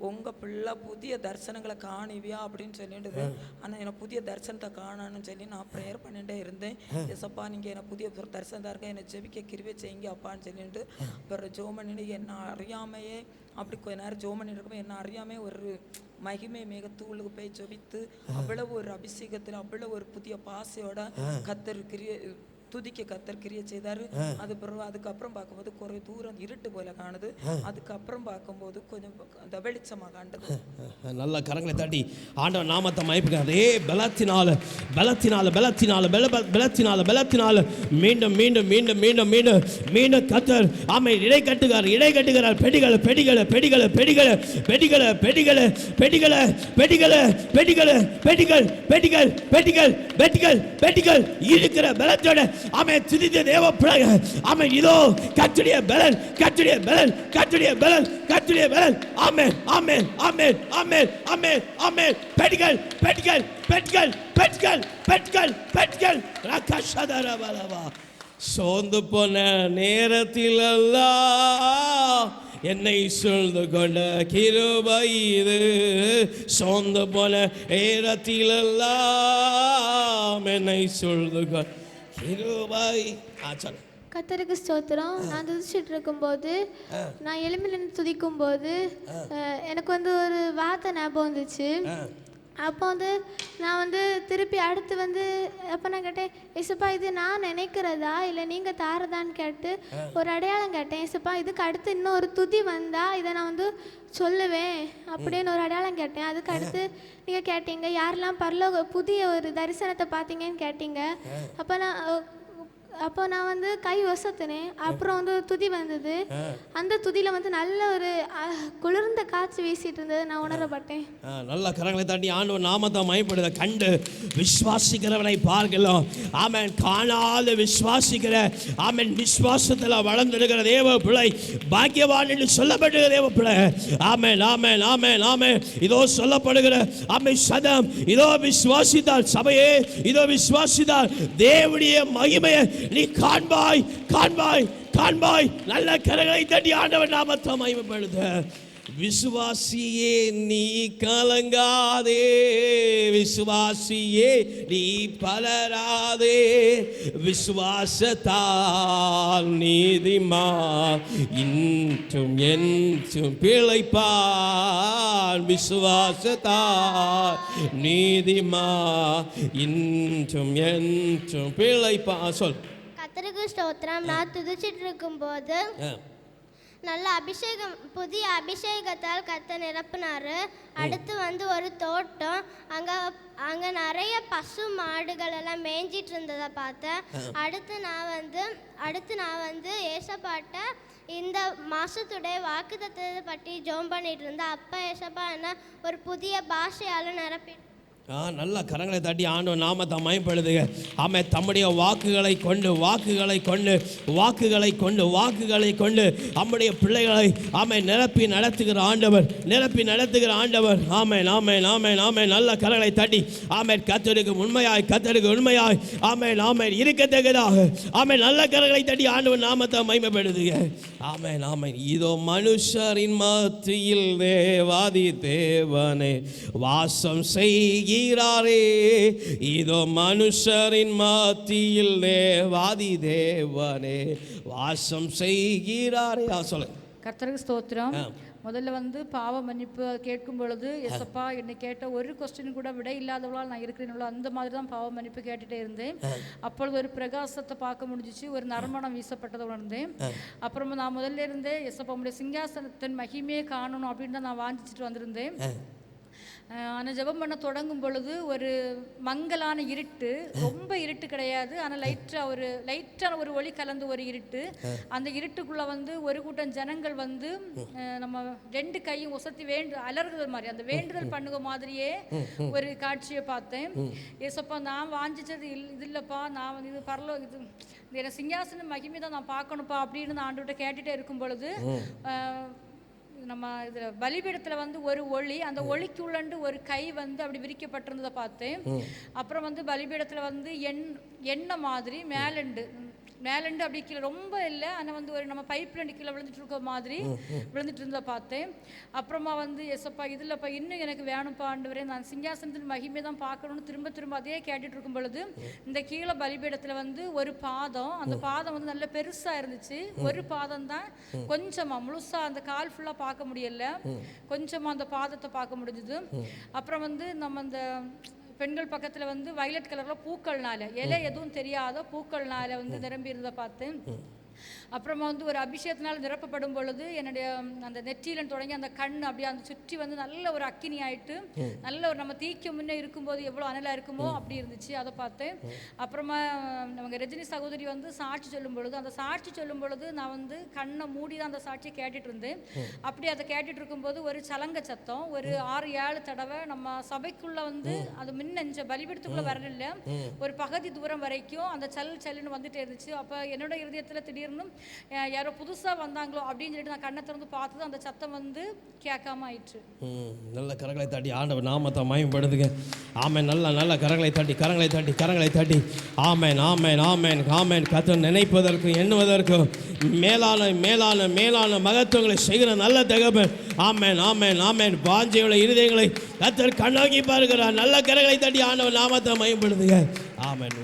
உங்கள் பிள்ளை புதிய தரிசனங்களை காணுவியா அப்படின்னு சொல்லிட்டு. ஆனால் எனக்கு புதிய தரிசனத்தை காணணும்னு சொல்லி நான் ப்ரேயர் பண்ணிட்டே இருந்தேன். எஸ்ப்பா நீங்கள் எனக்கு புதிய தரிசனத்தாக இருக்க, என்னை ஜெபிக்க கிருபை செய்யுங்க அப்பான்னு சொல்லிட்டு. அப்புறம் ஜெபம் பண்ணிட்டு என்ன அறியாமையே அப்படி கொஞ்ச நேரம் ஜெபம் பண்ணிட்டு இருக்கப்போ என்ன அறியாமே ஒரு மகிமை மேகத்தூளுக்கு போய் ஜெபித்து அவ்வளவு ஒரு அபிஷேகத்தில் அவ்வளவு ஒரு புதிய பாசையோட கர்த்தர் துதிக்க கர்த்தர் கிரியை செய்தார். அது பிறகு அதுக்கப்புறம் பார்க்கும்போது குறை தூரம் இருட்டு போல காணுது, அதுக்கப்புறம் பார்க்கும்போது கொஞ்சம் அந்த வெளிச்சமாக காண்டது. நல்ல கரங்களை தட்டி ஆண்டவர் நாமத்தை மகிமைப்படுங்க. அதே பலத்தினால மீண்டும் கர்த்தர் ஆமை இடை கட்டுகிறார். பெட்டிகள் இருக்கிற பலத்தோட ஆமென் துதித்த தேவ பிள்ளைகள் ஆமென் இதோ கர்த்தருடைய பலன் கர்த்தருடைய பலன் கர்த்தருடைய பலன் கர்த்தருடைய பலன் ஆமென் ஆமென் ஆமென் ஆமென் ஆமென் ஆமென் பெட்கள் பெட்கள் பெட்கள் பெட்கள் பெட்கள் பெட்கள் ரகஷதரவலவா சோர்ந்து போன நேரத்தில் எல்லாம் என்னை சூழ்ந்து கொண்ட கிருபை இது சோர்ந்து போன நேரத்தில் எல்லாம் என்னை சூழ்ந்து கொண்ட கிருபை சொல்லு. கர்த்தருக்கு ஸ்தோத்திரம். நான் துதிச்சிட்டு இருக்கும்போது நான் எலும்பி நின்று துதிக்கும் போது எனக்கு வந்து ஒரு வார்த்தை ஞாபகம் வந்துச்சு. அப்போ வந்து நான் திருப்பி அடுத்து அப்போ நான் கேட்டேன், ஏசப்பா இது நான் நினைக்கிறதா இல்லை நீங்கள் தாரதான்னு கேட்டு ஒரு அடையாளம் கேட்டேன். ஏசப்பா இதுக்கு அடுத்து இன்னும் ஒரு துதி வந்தால் இதை நான் சொல்லுவேன் அப்படின்னு ஒரு அடையாளம் கேட்டேன். அதுக்கு அடுத்து நீங்கள் கேட்டீங்க யாரெல்லாம் பரலோக புதிய ஒரு தரிசனத்தை பார்த்தீங்கன்னு கேட்டீங்க. அப்போ நான் கை ஒசத்தினேன். அப்புறம் துதி வந்தது. அந்த துதியில் நல்ல ஒரு குளிர்ந்த காற்று வீசிட்டு இருந்தது நான் உணரப்பட்டேன். நல்ல கரங்களை தாண்டி ஆண்டவர் நாமத்தை மகிமைப்படுத்த கண்டு விசுவாசிக்கிறவனை பார்க்கலாம். ஆமென். காணாத விசுவாசிக்கிற ஆமென் விசுவாசத்தில் வளர்ந்திருக்கிற தேவ பிள்ளை பாக்கியவான் என்று சொல்லப்படுகிற தேவ பிள்ளை. ஆமென் ஆமென் ஆமென் ஆமென். இதோ சொல்லப்படுகிற ஆமென் சதம் இதோ விசுவாசித்தால் சபையே இதோ விசுவாசித்தால் தேவனுடைய மகிமையை நீ காண்பாய் காண்பாய் காண்பாய். நல்ல கரங்களை தட்டி ஆண்டவர் நாமத்தை மகிமைப்படுத்த. விசுவாசியே நீ கலங்காதே விசுவாசியே நீ பலராதே விசுவாசத்தால் நீதிமான் இன்றும் என்றும் பிழைப்பான் விசுவாசத்தால் நீதிமான் இன்றும் என்றும் பிழைப்பான். சொல். கர்த்தருக்கு ஸ்தோத்திரம். நான் துதிச்சிட்டு இருக்கும்போது நல்ல அபிஷேகம் புதிய அபிஷேகத்தால் கர்த்தர் நிரப்பினாரு. அடுத்து ஒரு தோட்டம் அங்கே நிறைய பசு மாடுகள் எல்லாம் மேய்ஞ்சிட்டு இருந்ததை பார்த்தேன். அடுத்து நான் ஏசப்பாட்ட இந்த மாதத்துடைய வாக்குத்தத்தத்தை பற்றி ஜோம் பண்ணிட்டு இருந்தேன். அப்போ ஏசப்பா என்ன ஒரு புதிய பாஷையால் நிரப்பி நல்ல கரங்களை தட்டி ஆண்டவர் நாமத்தை மகிமைப்படுத்துக. ஆமென். தம்முடைய வாக்குகளை கொண்டு வாக்குகளை கொண்டு வாக்குகளை கொண்டு வாக்குகளை கொண்டு நம்முடைய பிள்ளைகளை ஆமென் நிரப்பி நடத்துகிற ஆண்டவர் நிரப்பி நடத்துகிற ஆண்டவர். ஆமென் ஆமென் ஆமென் ஆமென். நல்ல கரங்களை தட்டி ஆமென் கர்த்தருக்கு உண்மையாய் கர்த்தருக்கு உண்மையாய் ஆமென் ஆமென் இருக்கத்தக்கதாக ஆமென் நல்ல கரங்களை தட்டி ஆண்டவர் நாமத்தை மகிமைப்படுத்துக. ஆமென் ஆமென். இதோ மனுஷரின் மத்தியில் தேவாதி தேவனே வாசம் செய்கிறாரே. இதோ மனுஷரின் மத்தியில் தேவாதி தேவனே வாசம் செய்கிறாரே. சொல்ல. கர்த்தருக்கு ஸ்தோத்திரம். முதல்ல பாவ மன்னிப்பு கேட்கும் பொழுது எசப்பா என்னை கேட்ட ஒரு கொஸ்டின் கூட விட இல்லாதவளால் நான் இருக்கிறேன் அந்த மாதிரி தான் பாவ மன்னிப்பு கேட்டுகிட்டே இருந்தேன். அப்பொழுது ஒரு பிரகாசத்தை பார்க்க முடிஞ்சிச்சு. ஒரு நறுமணம் வீசப்பட்டதை உணர்ந்தேன். அப்புறமா நான் முதல்ல இருந்தே எசப்பா உடைய சிங்காசனத்தின் மகிமையை காணணும் அப்படின்னு தான் நான் வாஞ்சிச்சுட்டு வந்திருந்தேன். ஆனால் ஜெபம் பண்ண தொடங்கும் பொழுது ஒரு மங்கலான இருட்டு, ரொம்ப இருட்டு கிடையாது, ஆனால் லைட்டான ஒரு ஒளி கலந்து ஒரு இருட்டு. அந்த இருட்டுக்குள்ளே ஒரு கூட்டம் ஜனங்கள் நம்ம ரெண்டு கையும் ஒசத்தி அலறுதல் மாதிரி அந்த வேண்டுதல் பண்ணுக மாதிரியே ஒரு காட்சியை பார்த்தேன். ஏசப்பா நான் வாஞ்சிச்சது இது இல்லைப்பா, நான் இது இது எனக்கு சிங்காசன மகிமை தான் நான் பார்க்கணுப்பா அப்படின்னு நான் ஆண்டுகிட்ட கேட்டுகிட்டே இருக்கும் பொழுது நம்ம இதில் பலிபீடத்தில் ஒரு ஒளி, அந்த ஒளிக்கு உள்ளண்டு ஒரு கை அப்படி விரிக்கப்பட்டிருந்ததை பார்த்தேன். அப்புறம் பலிபீடத்தில் எண்ணெய் மாதிரி மேலண்டு அப்படி கீழே ரொம்ப இல்லை, ஆனால் ஒரு நம்ம பைப்லேண்டு கீழே விழுந்துட்டு இருக்க மாதிரி விழுந்துட்டு இருந்ததை பார்த்தேன். அப்புறமா எசப்பா இதில்ப்பா இன்னும் எனக்கு வேணும்ப்பா ஆண்டவரே, நான் சிங்காசனத்தின் மகிமை தான் பார்க்கணும்னு திரும்ப திரும்ப அதே கேட்டுட்டு இருக்கும் பொழுது இந்த கீழே பலிபீடத்தில் ஒரு பாதம், அந்த பாதம் நல்ல பெருசாக இருந்துச்சு. ஒரு பாதம் தான் கொஞ்சமாக முழுசாக அந்த கால் ஃபுல்லாக பார்க்க முடியல, கொஞ்சமாக அந்த பாதத்தை பார்க்க முடிஞ்சுது. அப்புறம் நம்ம அந்த பெண்கள் பக்கத்தில் வயலட் கலரில் பூக்கள்னால இலை எதுவும் தெரியாத பூக்கள்னால நிரம்பி இருந்த பார்த்தேன். அப்புறமா வந்து ஒரு அபிஷேகத்தினால் நிரப்பப்படும் பொழுது என்னுடைய அந்த நெற்றியில தொடங்கி அந்த கண் அப்படியே அந்த சுற்றி வந்து நல்ல ஒரு அக்கினி ஆயிட்டு நல்ல ஒரு நம்ம தீக்க முன்னே இருக்கும்போது எவ்வளோ அனலாக இருக்குமோ அப்படி இருந்துச்சு. அதை பார்த்தேன். அப்புறமா நம்ம ரஜினி சகோதரி வந்து சாட்சி சொல்லும் பொழுது அந்த சாட்சி சொல்லும் பொழுது நான் வந்து கண்ணை மூடி தான் அந்த சாட்சியை கேட்டுட்டு இருந்தேன். அப்படி அதை கேட்டுட்டு இருக்கும்போது ஒரு சலங்க சத்தம் ஒரு 6-7 தடவை நம்ம சபைக்குள்ள வந்து அது முன்னெஞ்ச பலிபீடத்துக்குள்ள வரல, ஒரு பகுதி தூரம் வரைக்கும் அந்த சல்லுன்னு வந்துட்டே இருந்துச்சு. அப்போ என்னோட இருதயத்தில் திடீர்னு யாரோ புதுசாக வந்தாங்களோ அப்படின்னு சொல்லிட்டு நான் கண்ணை திறந்து பார்த்தது அந்த சத்தம் வந்து கேட்காம ஆயிடுச்சு. நல்ல கரங்களை தட்டி ஆண்டவர் நாமத்தை மகிமைப்படுத்துங்க. ஆமென். நல்ல கரங்களை தட்டி ஆமென் ஆமென் ஆமென் ஆமென். கர்த்தர் நினைப்பதற்கும் எண்ணுவதற்கும் மேலான மகத்துவங்களை செய்கிற நல்ல தகவல். ஆமென் ஆமென் ஆமென். வாஞ்சையுள்ள இருதயங்களை கர்த்தர் கண்ணோக்கி பார்க்கிறார். நல்ல கரங்களை தட்டி ஆண்டவர் நாமத்தை மகிமைப்படுத்துங்க. ஆமென்.